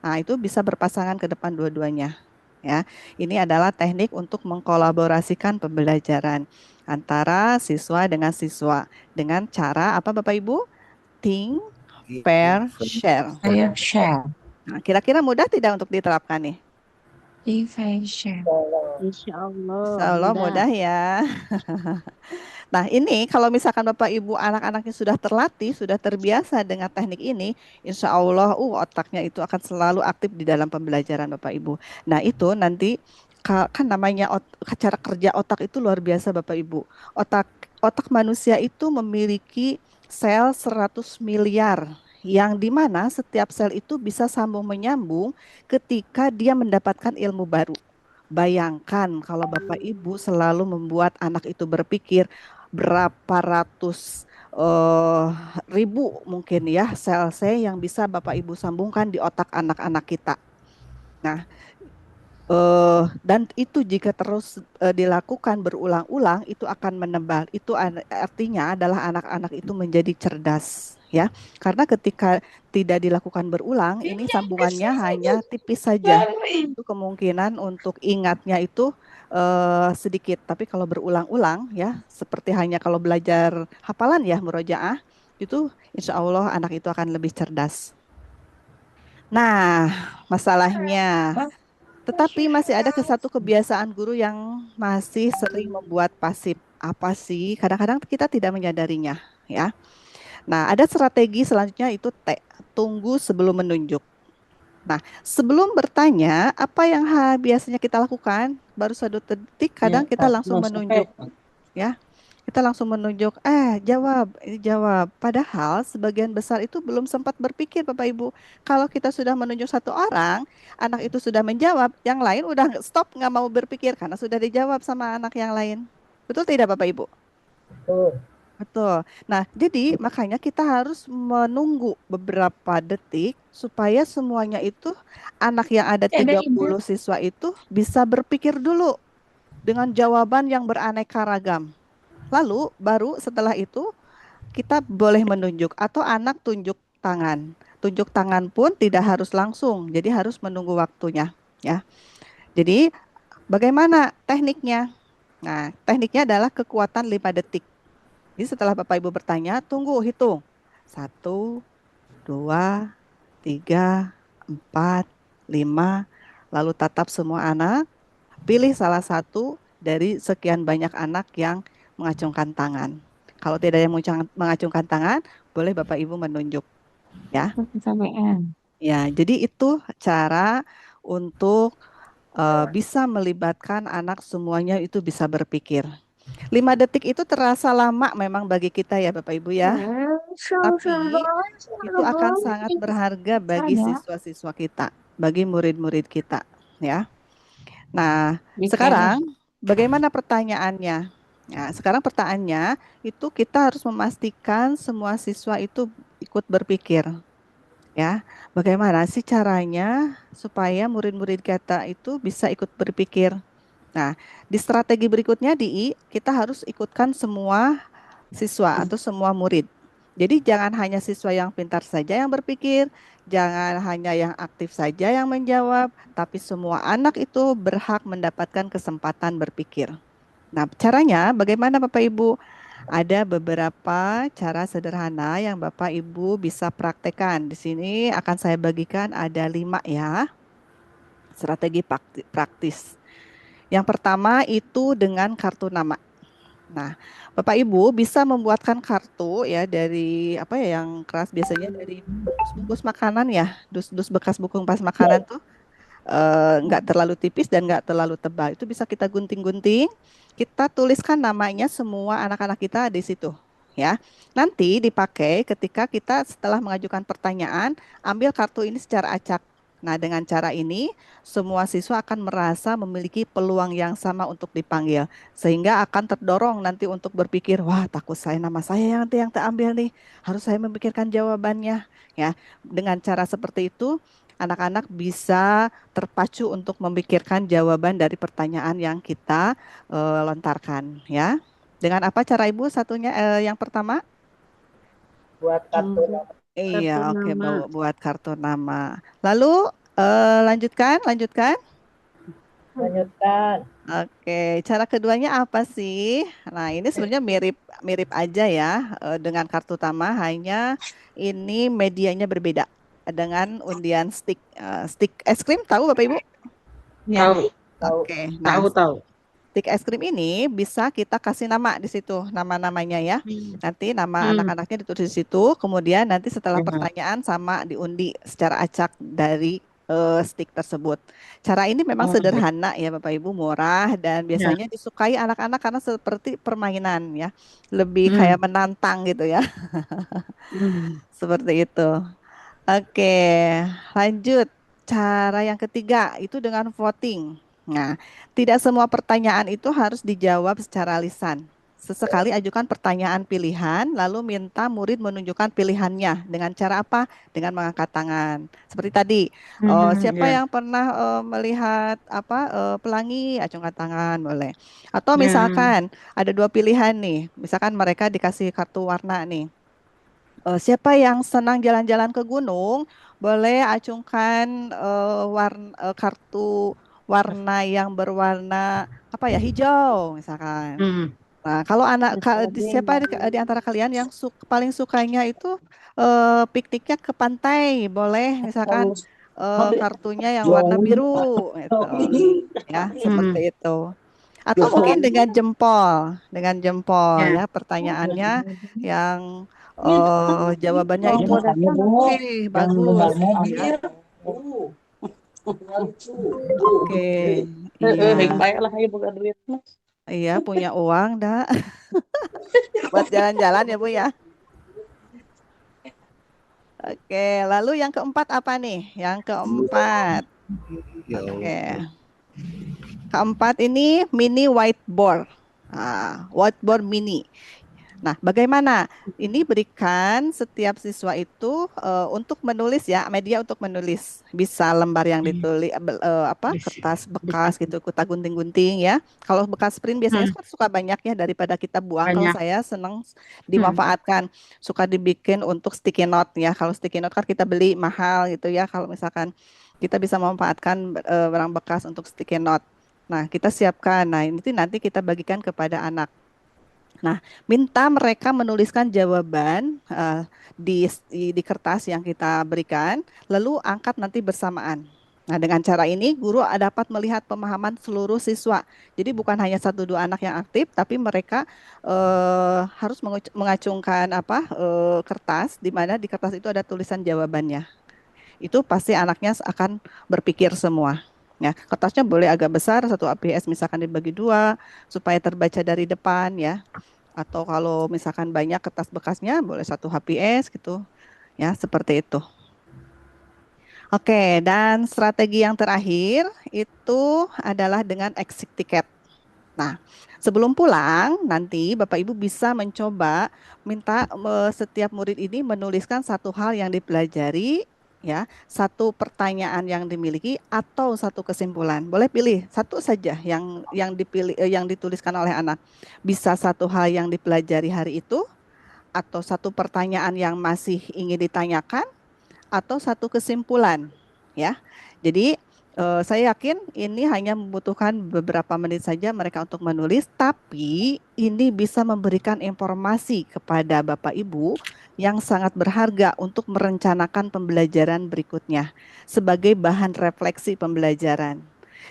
Nah, itu bisa berpasangan ke depan dua-duanya. Ya, ini adalah teknik untuk mengkolaborasikan pembelajaran antara siswa dengan siswa dengan cara apa Bapak Ibu? Think, pair, share. Share. Nah, kira-kira mudah tidak untuk diterapkan nih? Share. Insya Insya Allah mudah ya. Nah, ini kalau misalkan Bapak Ibu anak-anaknya sudah terlatih, sudah terbiasa dengan teknik ini, insya Allah otaknya itu akan selalu aktif di dalam pembelajaran Bapak Ibu. Nah, itu nanti kan namanya cara kerja otak itu luar biasa Bapak Ibu. Otak manusia itu memiliki sel 100 miliar yang dimana setiap sel itu bisa sambung menyambung ketika dia mendapatkan ilmu baru. Bayangkan kalau Bapak Ibu selalu membuat anak itu berpikir berapa ratus ribu mungkin ya sel-sel yang bisa Bapak Ibu sambungkan di otak anak-anak kita. Nah, dan itu jika terus dilakukan berulang-ulang itu akan menebal. Itu artinya adalah anak-anak itu menjadi cerdas ya. Karena ketika tidak dilakukan berulang, ini sambungannya hanya tipis saja. Itu kemungkinan untuk ingatnya itu sedikit. Tapi kalau berulang-ulang ya, seperti hanya kalau belajar hafalan ya, murojaah, itu insya Allah anak itu akan lebih cerdas. Nah, masalahnya, tetapi masih ada satu kebiasaan guru yang masih sering membuat pasif. Apa sih? Kadang-kadang kita tidak menyadarinya ya. Nah, ada strategi selanjutnya itu tunggu sebelum menunjuk. Nah, sebelum bertanya, apa yang biasanya kita lakukan? Baru 1 detik, kadang kita langsung menunjuk. Ya, kita langsung menunjuk, jawab. Padahal sebagian besar itu belum sempat berpikir Bapak Ibu. Kalau kita sudah menunjuk satu orang, anak itu sudah menjawab, yang lain udah stop, nggak mau berpikir karena sudah dijawab sama anak yang lain. Betul tidak Bapak Ibu? Betul. Nah, jadi makanya kita harus menunggu beberapa detik supaya semuanya itu anak yang ada 30 siswa itu bisa berpikir dulu dengan jawaban yang beraneka ragam. Lalu baru setelah itu kita boleh menunjuk atau anak tunjuk tangan. Tunjuk tangan pun tidak harus langsung, jadi harus menunggu waktunya ya. Jadi bagaimana tekniknya? Nah, tekniknya adalah kekuatan 5 detik. Jadi setelah Bapak Ibu bertanya, tunggu, hitung. 1, 2, 3, 4, 5. Lalu tatap semua anak, pilih salah satu dari sekian banyak anak yang mengacungkan tangan. Kalau tidak ada yang mengacungkan tangan, boleh Bapak Ibu menunjuk. Ya. Ya, jadi itu cara untuk bisa melibatkan anak semuanya itu bisa berpikir. 5 detik itu terasa lama memang bagi kita ya Bapak Ibu ya. Tapi itu akan sangat berharga bagi siswa-siswa kita, bagi murid-murid kita ya. Nah, sekarang bagaimana pertanyaannya? Nah, sekarang pertanyaannya itu kita harus memastikan semua siswa itu ikut berpikir. Ya, bagaimana sih caranya supaya murid-murid kita itu bisa ikut berpikir? Nah, di strategi berikutnya kita harus ikutkan semua siswa atau semua murid. Jadi jangan hanya siswa yang pintar saja yang berpikir, jangan hanya yang aktif saja yang menjawab, tapi semua anak itu berhak mendapatkan kesempatan berpikir. Nah, caranya bagaimana Bapak Ibu? ada beberapa cara sederhana yang Bapak Ibu bisa praktekkan. Di sini akan saya bagikan ada 5 ya, strategi praktis. Yang pertama itu dengan kartu nama. Nah, Bapak Ibu bisa membuatkan kartu ya dari apa ya yang keras, biasanya dari bungkus makanan ya, dus-dus bekas bungkus makanan tuh nggak terlalu tipis dan nggak terlalu tebal. Itu bisa kita gunting-gunting, kita tuliskan namanya semua anak-anak kita di situ ya. Nanti dipakai ketika kita setelah mengajukan pertanyaan, ambil kartu ini secara acak. Nah, dengan cara ini semua siswa akan merasa memiliki peluang yang sama untuk dipanggil, sehingga akan terdorong nanti untuk berpikir, wah takut saya nama saya yang nanti yang terambil nih, harus saya memikirkan jawabannya. Ya, dengan cara seperti itu anak-anak bisa terpacu untuk memikirkan jawaban dari pertanyaan yang kita lontarkan. Ya, dengan apa cara Ibu satunya yang pertama? Buat kartu nama. Iya, Kartu oke, nama. buat kartu nama. Lalu lanjutkan. Lanjutkan. Oke, cara keduanya apa sih? Nah, ini sebenarnya mirip aja ya dengan kartu nama, hanya ini medianya berbeda dengan undian stick. Stick es krim, tahu Bapak Ibu? Ya, Oke, nah Tahu. stick es krim ini bisa kita kasih nama di situ, nama-namanya ya. Nanti nama anak-anaknya ditulis di situ, kemudian nanti setelah pertanyaan sama diundi secara acak dari stick tersebut. Cara ini memang sederhana ya Bapak Ibu, murah dan biasanya disukai anak-anak karena seperti permainan ya. Lebih kayak menantang gitu ya. Seperti itu. Oke, lanjut. Cara yang ketiga itu dengan voting. Nah, tidak semua pertanyaan itu harus dijawab secara lisan. Sesekali ajukan pertanyaan pilihan, lalu minta murid menunjukkan pilihannya. Dengan cara apa? Dengan mengangkat tangan. Seperti tadi, siapa yang pernah melihat apa pelangi? Acungkan tangan, boleh. Atau misalkan ada 2 pilihan nih. Misalkan mereka dikasih kartu warna nih. Siapa yang senang jalan-jalan ke gunung, boleh acungkan kartu warna yang berwarna apa ya, hijau misalkan. Nah, kalau siapa di antara kalian yang paling sukanya itu pikniknya ke pantai, boleh misalkan kartunya yang warna biru, gitu. Ya, seperti itu. Atau mungkin dengan jempol ya pertanyaannya yang jawabannya itu oke, bagus ya. Oke, iya. baiklah ibu bukan duit. Iya, punya uang dah buat jalan-jalan ya Bu ya. Oke, lalu yang keempat apa nih? Yang keempat. Oke. Keempat ini mini whiteboard. Whiteboard mini. Nah, bagaimana? Ini berikan setiap siswa itu untuk menulis ya, media untuk menulis. Bisa lembar yang ditulis kertas bekas gitu, kita gunting-gunting ya. Kalau bekas print biasanya suka banyak ya daripada kita buang. Kalau saya senang dimanfaatkan, suka dibikin untuk sticky note ya. Kalau sticky note kan kita beli mahal gitu ya. Kalau misalkan kita bisa memanfaatkan barang bekas untuk sticky note. Nah, kita siapkan. Nah, ini nanti kita bagikan kepada anak. Nah, minta mereka menuliskan jawaban di kertas yang kita berikan, lalu angkat nanti bersamaan. Nah, dengan cara ini guru dapat melihat pemahaman seluruh siswa. Jadi bukan hanya 1-2 anak yang aktif, tapi mereka harus mengacungkan kertas, di mana di kertas itu ada tulisan jawabannya. Itu pasti anaknya akan berpikir semua. Ya, kertasnya boleh agak besar, 1 APS misalkan dibagi 2 supaya terbaca dari depan ya. Atau kalau misalkan banyak kertas bekasnya boleh 1 HPS gitu. Ya, seperti itu. Oke, dan strategi yang terakhir itu adalah dengan exit ticket. Nah, sebelum pulang nanti Bapak Ibu bisa mencoba minta setiap murid ini menuliskan 1 hal yang dipelajari ya, 1 pertanyaan yang dimiliki atau 1 kesimpulan. Boleh pilih 1 saja yang dipilih yang dituliskan oleh anak. Bisa 1 hal yang dipelajari hari itu, atau 1 pertanyaan yang masih ingin ditanyakan, atau 1 kesimpulan ya. Jadi Saya yakin ini hanya membutuhkan beberapa menit saja mereka untuk menulis, tapi ini bisa memberikan informasi kepada Bapak Ibu yang sangat berharga untuk merencanakan pembelajaran berikutnya sebagai bahan refleksi pembelajaran.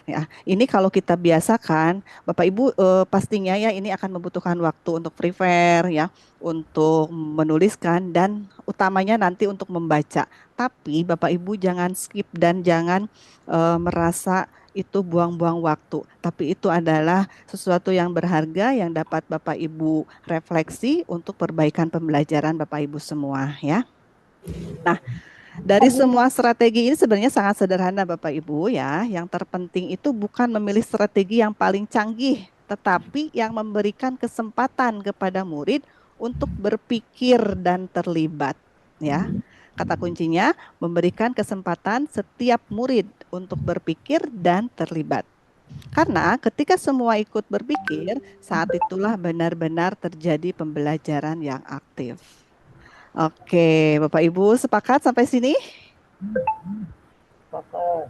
Ya, ini kalau kita biasakan, Bapak Ibu pastinya ya ini akan membutuhkan waktu untuk prepare ya, untuk menuliskan dan utamanya nanti untuk membaca. Tapi Bapak Ibu jangan skip dan jangan merasa itu buang-buang waktu, tapi itu adalah sesuatu yang berharga yang dapat Bapak Ibu refleksi untuk perbaikan pembelajaran Bapak Ibu semua ya. Nah, dari semua strategi ini sebenarnya sangat sederhana Bapak Ibu ya. Yang terpenting itu bukan memilih strategi yang paling canggih, tetapi yang memberikan kesempatan kepada murid untuk berpikir dan terlibat ya. Kata kuncinya memberikan kesempatan setiap murid untuk berpikir dan terlibat. Karena ketika semua ikut berpikir, saat itulah benar-benar terjadi pembelajaran yang aktif. Oke, Bapak Ibu sepakat sampai sini?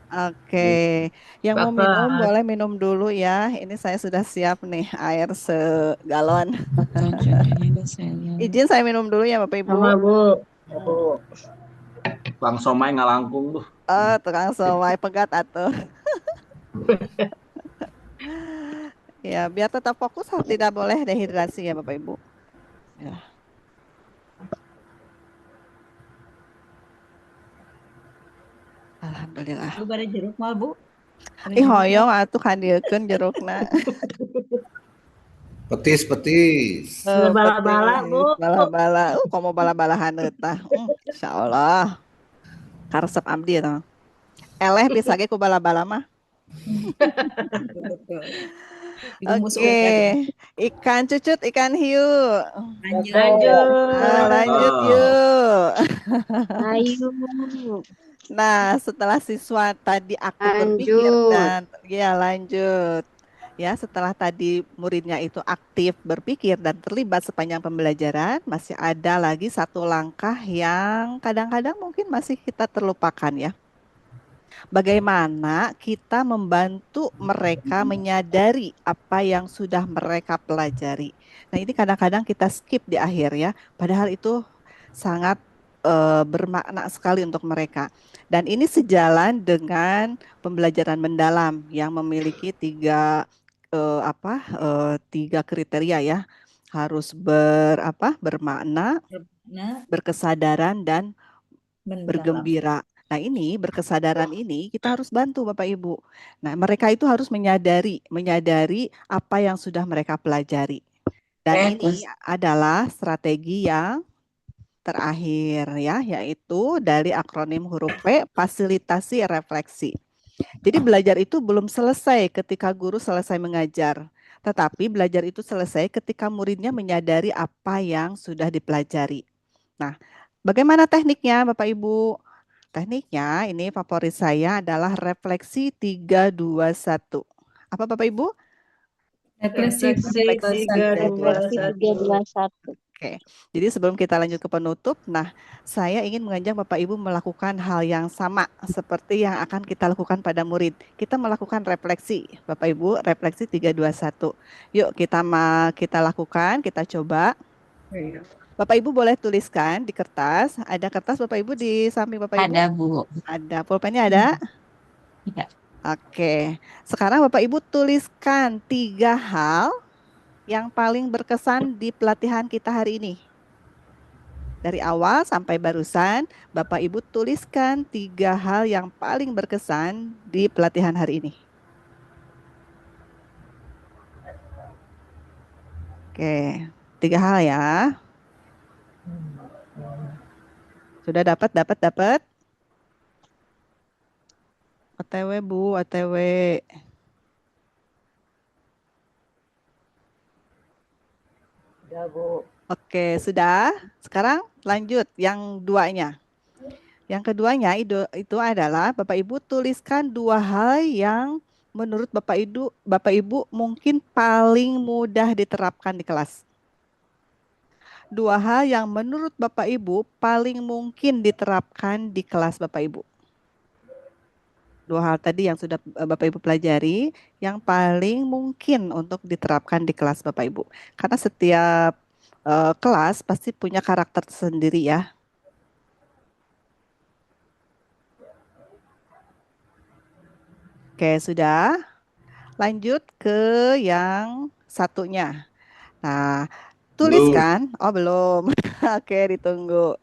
Oke, yang mau minum boleh minum dulu ya. Ini saya sudah siap nih air segalon. Izin saya minum dulu ya Bapak Ibu. Sama Bu. Bang Somai ngalangkung tuh. Tukang somai pegat atuh. Ya, biar tetap fokus tidak boleh dehidrasi ya Bapak Ibu. Ya. Alhamdulillah. Bu bari jeruk mal Bu. Ih hoyong atuh kandiekeun jerukna. Petis. Bala-bala Bu. Bala-bala. Komo bala-balahan tah. Insyaallah. Karesep abdi tah. Eleh bisa ge ku bala-bala mah. Oke, ikan cucut, ikan hiu. Lanjut yuk. Ayo. Nah, setelah siswa tadi aktif berpikir dan ya lanjut. Ya, setelah tadi muridnya itu aktif berpikir dan terlibat sepanjang pembelajaran, masih ada lagi satu langkah yang kadang-kadang mungkin masih kita terlupakan ya. Bagaimana kita membantu mereka menyadari apa yang sudah mereka pelajari. Nah, ini kadang-kadang kita skip di akhir ya, padahal itu sangat bermakna sekali untuk mereka. Dan ini sejalan dengan pembelajaran mendalam yang memiliki tiga kriteria ya, harus bermakna, berkesadaran dan bergembira. Nah ini berkesadaran ini kita harus bantu Bapak Ibu. Nah mereka itu harus menyadari apa yang sudah mereka pelajari. Dan ini adalah strategi yang terakhir ya, yaitu dari akronim huruf P, fasilitasi refleksi. Jadi belajar itu belum selesai ketika guru selesai mengajar, tetapi belajar itu selesai ketika muridnya menyadari apa yang sudah dipelajari. Nah, bagaimana tekniknya Bapak Ibu? Tekniknya ini favorit saya adalah refleksi 321. Apa Bapak Ibu? Refleksi 321. Oke, jadi sebelum kita lanjut ke penutup, nah saya ingin mengajak Bapak Ibu melakukan hal yang sama seperti yang akan kita lakukan pada murid. Kita melakukan refleksi, Bapak Ibu, refleksi 321. Yuk kita lakukan, kita coba. Bapak Ibu boleh tuliskan di kertas. Ada kertas Bapak Ibu di samping Bapak Ibu? Ada Bu. Ada, pulpennya ada? Iya. Oke, sekarang Bapak Ibu tuliskan 3 hal yang paling berkesan di pelatihan kita hari ini. Dari awal sampai barusan, Bapak Ibu tuliskan 3 hal yang paling berkesan di pelatihan hari ini. Oke, 3 hal ya. Sudah dapat? OTW Bu, OTW. Sudah Bu. Oke, sudah. Sekarang lanjut yang duanya. Yang keduanya itu adalah Bapak Ibu tuliskan 2 hal yang menurut Bapak Ibu mungkin paling mudah diterapkan di kelas. 2 hal yang menurut Bapak Ibu paling mungkin diterapkan di kelas Bapak Ibu. Dua hal tadi yang sudah Bapak Ibu pelajari, yang paling mungkin untuk diterapkan di kelas Bapak Ibu. Karena setiap kelas pasti punya karakter sendiri ya. Oke, sudah. Lanjut ke yang satunya. Nah, tuliskan. Oh, belum. Oke, ditunggu.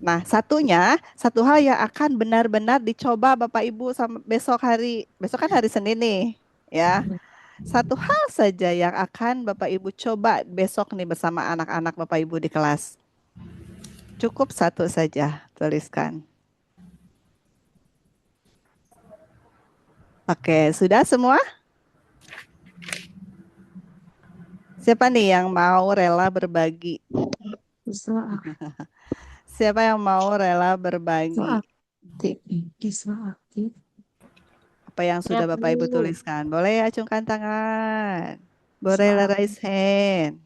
Nah, satu hal yang akan benar-benar dicoba Bapak Ibu sama besok kan hari Senin nih, ya. Satu hal saja yang akan Bapak Ibu coba besok nih bersama anak-anak Bapak Ibu di kelas. Cukup satu saja, tuliskan. Oke, sudah semua? Siapa nih yang mau rela berbagi? Siapa yang mau rela berbagi? Apa yang sudah Bapak Ibu tuliskan? Boleh acungkan tangan. Boleh raise hand.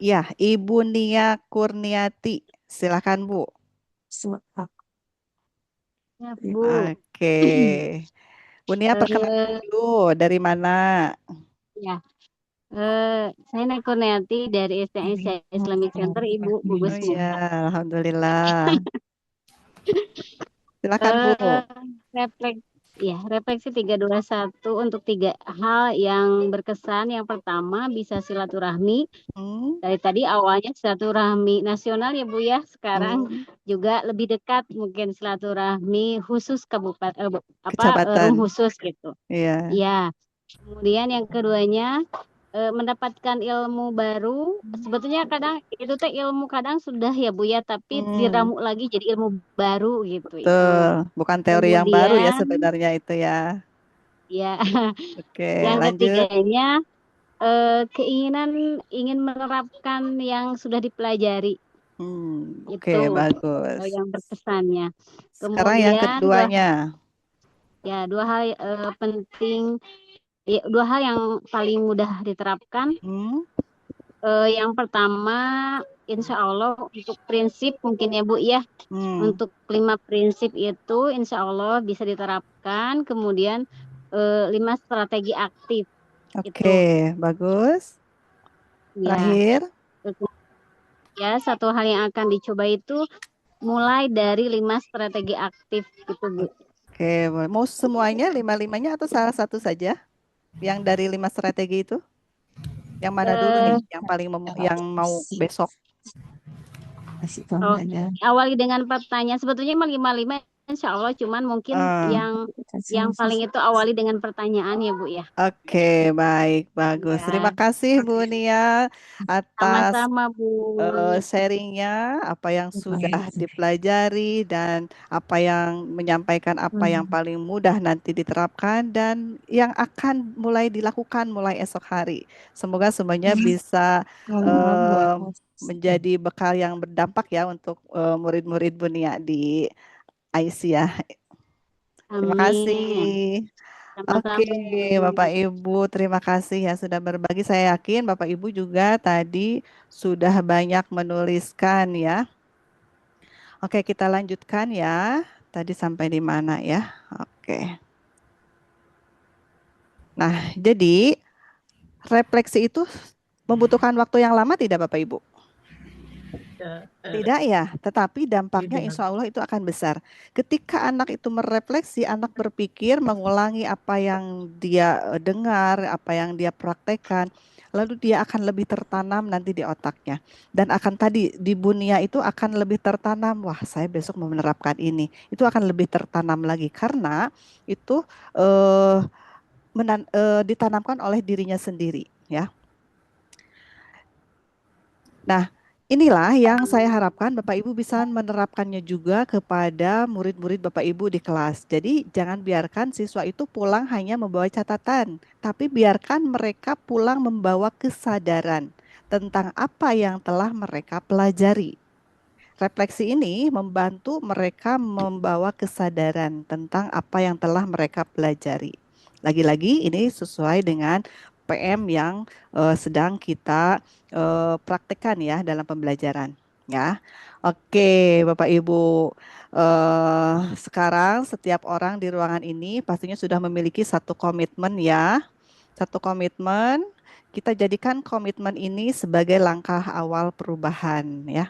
Ya, Ibu Nia Kurniati. Silakan, Bu. Ya, Bu. Oke. Bu Nia perkenalkan dulu dari mana? Ya. Saya Nekurniati dari STN Islamic Center, Ibu Gugus Oh Bu. iya, alhamdulillah. Silakan, Bu. Refleksi 321 untuk 3 hal yang berkesan. Yang pertama bisa silaturahmi. Dari tadi awalnya silaturahmi nasional ya Bu ya. Sekarang juga lebih dekat mungkin silaturahmi khusus kabupaten Kecamatan. khusus gitu. Iya. Iya. Kemudian yang keduanya mendapatkan ilmu baru. Sebetulnya kadang itu teh ilmu kadang sudah ya Bu ya, tapi diramu lagi jadi ilmu baru gitu. Betul, bukan teori yang baru ya sebenarnya itu ya. Ya. Oke, yang lanjut. ketiganya keinginan ingin menerapkan yang sudah dipelajari. Oke, bagus. Yang berkesannya. Sekarang yang keduanya. Dua hal penting. Dua hal yang paling mudah diterapkan. Yang pertama, insya Allah untuk prinsip mungkin ya Bu ya. Untuk 5 prinsip itu insya Allah bisa diterapkan. Kemudian 5 strategi aktif. Oke, bagus. Terakhir. Ya, satu hal yang akan dicoba itu mulai dari 5 strategi aktif gitu Bu. Oke, mau semuanya 5-5-nya atau salah satu saja? Yang dari 5 strategi itu? Yang mana dulu nih? Yang paling yang mau besok? Awali dengan pertanyaan. Sebetulnya 5-5 insya Allah, cuman mungkin yang paling itu awali dengan pertanyaan ya Bu ya. Oke, baik, bagus. Ya. Terima kasih Bu Nia atas sama-sama Bu sharingnya, apa yang sudah dipelajari dan apa yang menyampaikan apa yang paling mudah nanti diterapkan dan yang akan mulai dilakukan mulai esok hari. Semoga semuanya bisa menjadi bekal yang berdampak ya untuk murid-murid Bu Nia di IC ya. Terima kasih. Oke, Bapak Ibu, terima kasih ya sudah berbagi. Saya yakin Bapak Ibu juga tadi sudah banyak menuliskan ya. Oke, kita lanjutkan ya. Tadi sampai di mana ya? Oke. Nah, jadi refleksi itu membutuhkan waktu yang lama tidak Bapak Ibu? Tidak ya, tetapi dampaknya insya Allah itu akan besar. Ketika anak itu merefleksi, anak berpikir, mengulangi apa yang dia dengar, apa yang dia praktekkan, lalu dia akan lebih tertanam nanti di otaknya. Dan akan tadi di bunia itu akan lebih tertanam, wah saya besok mau menerapkan ini. Itu akan lebih tertanam lagi karena itu ditanamkan oleh dirinya sendiri ya. Nah, inilah yang saya harapkan Bapak Ibu bisa menerapkannya juga kepada murid-murid Bapak Ibu di kelas. Jadi jangan biarkan siswa itu pulang hanya membawa catatan, tapi biarkan mereka pulang membawa kesadaran tentang apa yang telah mereka pelajari. Refleksi ini membantu mereka membawa kesadaran tentang apa yang telah mereka pelajari. Lagi-lagi ini sesuai dengan PM yang sedang kita praktekkan ya dalam pembelajaran ya. Oke, Bapak Ibu. Sekarang setiap orang di ruangan ini pastinya sudah memiliki satu komitmen ya. Satu komitmen, kita jadikan komitmen ini sebagai langkah awal perubahan ya.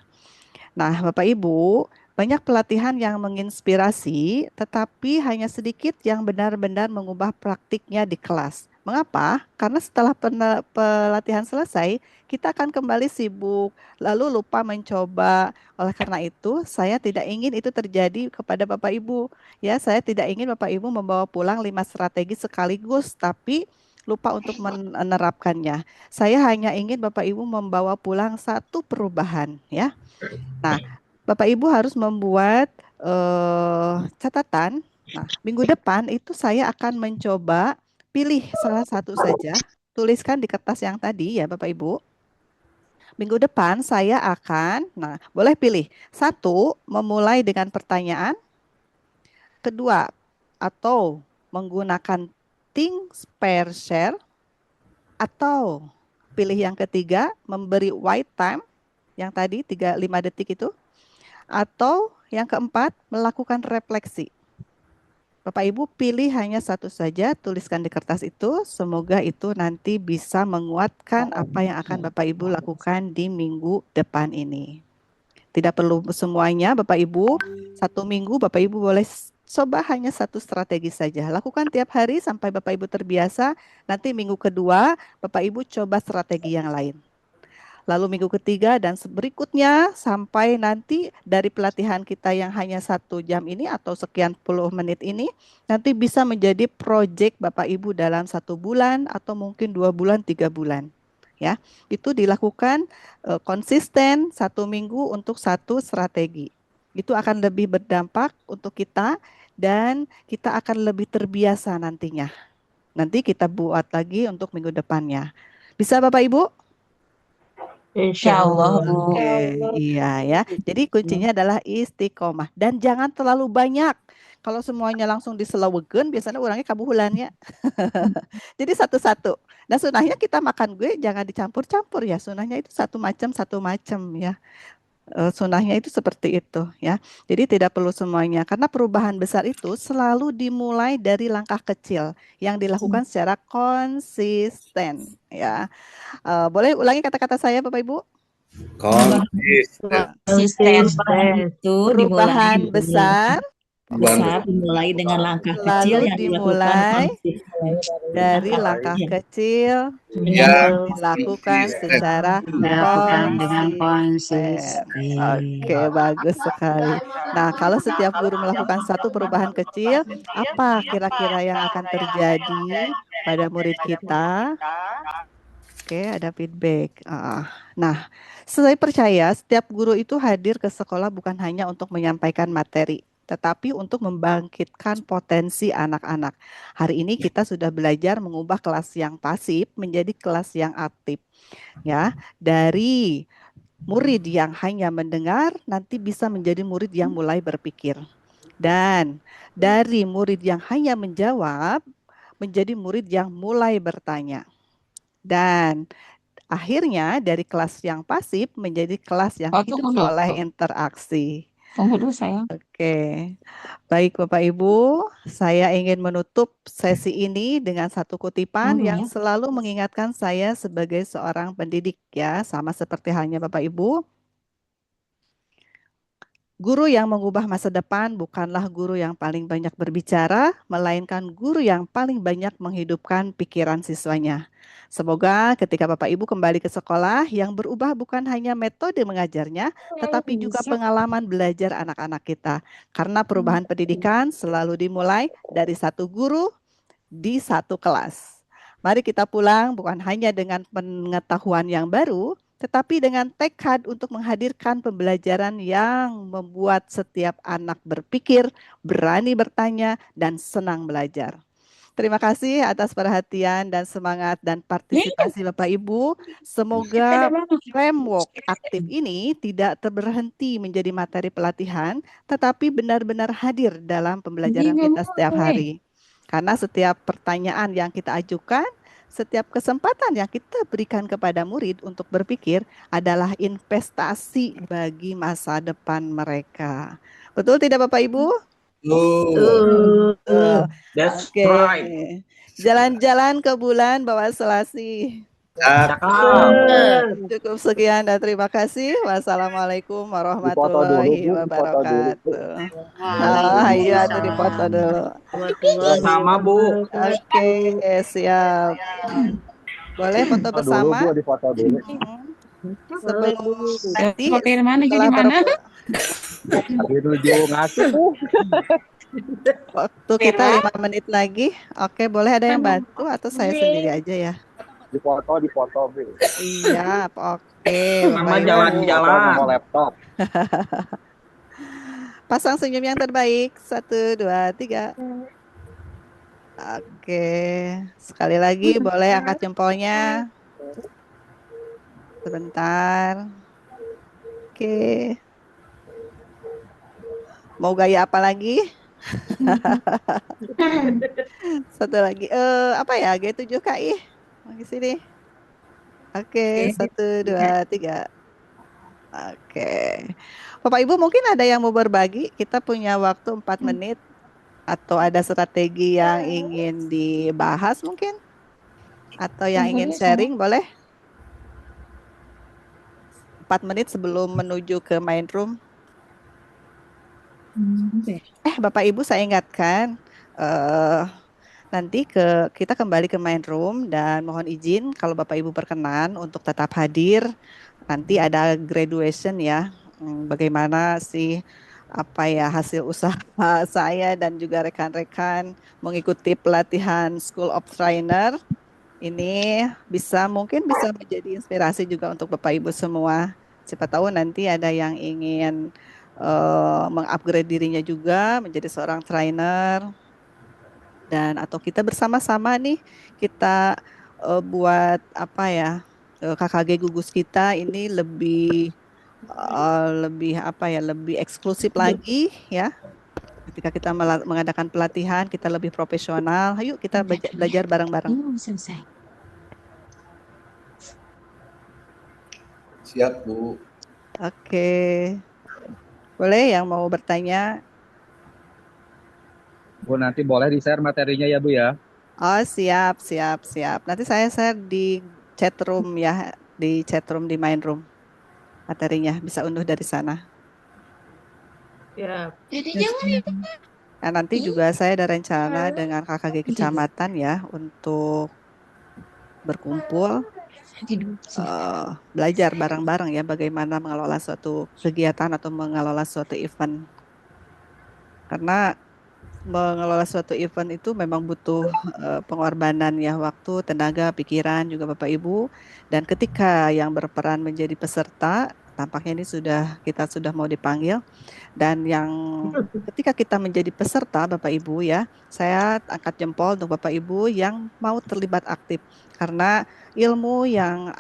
Nah, Bapak Ibu, banyak pelatihan yang menginspirasi, tetapi hanya sedikit yang benar-benar mengubah praktiknya di kelas. Mengapa? Karena setelah pelatihan selesai, kita akan kembali sibuk, lalu lupa mencoba. Oleh karena itu, saya tidak ingin itu terjadi kepada Bapak Ibu. Ya, saya tidak ingin Bapak Ibu membawa pulang 5 strategi sekaligus, tapi lupa untuk menerapkannya. Saya hanya ingin Bapak Ibu membawa pulang satu perubahan, ya. Nah, Bapak Ibu harus membuat catatan. Nah, minggu depan itu saya akan mencoba pilih salah satu saja, tuliskan di kertas yang tadi ya Bapak Ibu. Minggu depan saya akan, nah boleh pilih. Satu, memulai dengan pertanyaan. Kedua, atau menggunakan think, spare, share. Atau pilih yang ketiga, memberi white time. Yang tadi 3-5 detik itu. Atau yang keempat, melakukan refleksi. Bapak Ibu pilih hanya satu saja, tuliskan di kertas itu. Semoga itu nanti bisa menguatkan apa yang akan Bapak Ibu lakukan di minggu depan ini. Tidak perlu semuanya Bapak Ibu. Satu minggu Bapak Ibu boleh coba hanya satu strategi saja. Lakukan tiap hari sampai Bapak Ibu terbiasa. Nanti minggu kedua Bapak Ibu coba strategi yang lain. Lalu minggu ketiga dan berikutnya sampai nanti dari pelatihan kita yang hanya 1 jam ini atau sekian puluh menit ini nanti bisa menjadi proyek Bapak Ibu dalam 1 bulan atau mungkin 2 bulan, 3 bulan. Ya, itu dilakukan konsisten 1 minggu untuk 1 strategi. Itu akan lebih berdampak untuk kita dan kita akan lebih terbiasa nantinya. Nanti kita buat lagi untuk minggu depannya. Bisa Bapak Ibu? Insya Allah, Bu. Iya ya. Jadi kuncinya adalah istiqomah dan jangan terlalu banyak. Kalau semuanya langsung diselewegeun, biasanya orangnya kabuhulannya. Jadi satu-satu. Nah sunahnya kita makan gue jangan dicampur-campur ya. Sunahnya itu satu macam ya. Sunahnya itu seperti itu ya. Jadi tidak perlu semuanya karena perubahan besar itu selalu dimulai dari langkah kecil yang dilakukan secara konsisten ya. Boleh ulangi kata-kata saya Bapak Ibu? Konsisten itu Perubahan besar dimulai dengan langkah kecil yang dilakukan dari langkah kecil yang dilakukan secara konsisten. Oke, bagus sekali. Nah, kalau setiap guru melakukan satu perubahan kecil, apa kira-kira yang akan terjadi pada murid kita? Oke, ada feedback. Nah, saya percaya setiap guru itu hadir ke sekolah bukan hanya untuk menyampaikan materi, tetapi untuk membangkitkan potensi anak-anak. Hari ini kita sudah belajar mengubah kelas yang pasif menjadi kelas yang aktif. Ya, dari murid yang hanya mendengar nanti bisa menjadi murid yang mulai berpikir. Dan dari murid yang hanya menjawab menjadi murid yang mulai bertanya. Dan akhirnya dari kelas yang pasif menjadi kelas yang hidup oleh interaksi. Tunggu dulu sayang. Oke, baik Bapak Ibu, saya ingin menutup sesi ini dengan satu kutipan yang selalu mengingatkan saya sebagai seorang pendidik ya, sama seperti halnya Bapak Ibu. Guru yang mengubah masa depan bukanlah guru yang paling banyak berbicara, melainkan guru yang paling banyak menghidupkan pikiran siswanya. Semoga ketika Bapak Ibu kembali ke sekolah, yang berubah bukan hanya metode mengajarnya, tetapi juga pengalaman belajar anak-anak kita. Karena perubahan pendidikan selalu dimulai dari satu guru di satu kelas. Mari kita pulang bukan hanya dengan pengetahuan yang baru, tetapi dengan tekad untuk menghadirkan pembelajaran yang membuat setiap anak berpikir, berani bertanya, dan senang belajar. Terima kasih atas perhatian dan semangat dan partisipasi Bapak Ibu. Semoga framework aktif ini tidak berhenti menjadi materi pelatihan, tetapi benar-benar hadir dalam pembelajaran kita setiap hari. Karena setiap pertanyaan yang kita ajukan, setiap kesempatan yang kita berikan kepada murid untuk berpikir adalah investasi bagi masa depan mereka. Betul tidak Bapak Ibu? That's Oke. right. Jalan-jalan ke bulan bawa selasi. Cakep. Cukup sekian dan terima kasih. Wassalamualaikum warahmatullahi wabarakatuh. Iya, tuh dipoto dulu. Sama Bu. Oke, siap. Boleh foto bersama? Sebelum nanti setelah waktu kita 5 menit lagi. Oke, boleh ada yang bantu atau saya sendiri aja ya? Dipoto, Bu. Iya, oke. Mama jalan-jalan. Mau laptop. Pasang senyum yang terbaik. 1, 2, 3. Oke. Sekali lagi boleh angkat jempolnya. Sebentar. Oke. Mau gaya apa lagi? Satu lagi. Apa ya? G7KI. Di sini. Oke, 1, 2, 3. Oke. Bapak Ibu mungkin ada yang mau berbagi. Kita punya waktu 4 menit. Atau ada strategi yang ingin dibahas mungkin? Atau yang ingin sharing, boleh? 4 menit sebelum menuju ke main room. Bapak Ibu saya ingatkan, nanti kita kembali ke main room dan mohon izin kalau Bapak Ibu berkenan untuk tetap hadir. Nanti ada graduation ya. Bagaimana sih hasil usaha saya dan juga rekan-rekan mengikuti pelatihan School of Trainer. Ini mungkin bisa menjadi inspirasi juga untuk Bapak Ibu semua. Siapa tahu nanti ada yang ingin mengupgrade dirinya juga menjadi seorang trainer, dan atau kita bersama-sama nih kita buat KKG Gugus kita ini lebih eksklusif lagi ya. Ketika kita mengadakan pelatihan kita lebih profesional. Ayo kita belajar bareng-bareng. Siap Bu. Oke. Boleh yang mau bertanya? Bu, nanti boleh di-share materinya ya, Bu ya? Oh, siap. Nanti saya share di chat room ya, di chat room di main room. Materinya bisa unduh dari sana. Ya. Nah, nanti juga saya ada rencana dengan KKG Kecamatan ya untuk berkumpul, belajar bareng-bareng ya bagaimana mengelola suatu kegiatan atau mengelola suatu event. Karena mengelola suatu event itu memang butuh pengorbanan ya, waktu, tenaga, pikiran juga Bapak Ibu. Dan ketika yang berperan menjadi peserta, tampaknya ini kita sudah mau dipanggil. Dan yang ketika kita menjadi peserta Bapak Ibu ya, saya angkat jempol untuk Bapak Ibu yang mau terlibat aktif. Karena ilmu yang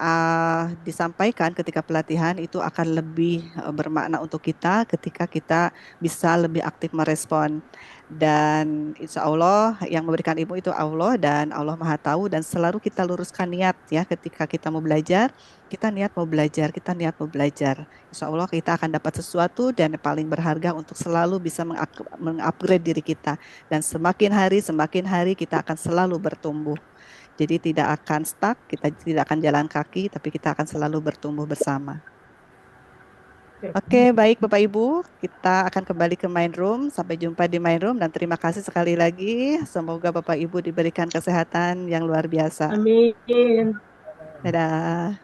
disampaikan ketika pelatihan itu akan lebih bermakna untuk kita ketika kita bisa lebih aktif merespon. Dan insya Allah yang memberikan ilmu itu Allah, dan Allah Maha Tahu, dan selalu kita luruskan niat ya ketika kita mau belajar, kita niat mau belajar, insya Allah kita akan dapat sesuatu dan yang paling berharga untuk selalu bisa mengupgrade diri kita, dan semakin hari kita akan selalu bertumbuh. Jadi tidak akan stuck, kita tidak akan jalan kaki, tapi kita akan selalu bertumbuh bersama. Oke, baik Bapak Ibu, kita akan kembali ke main room. Sampai jumpa di main room dan terima kasih sekali lagi. Semoga Bapak Ibu diberikan kesehatan yang luar biasa. Amin. Dadah.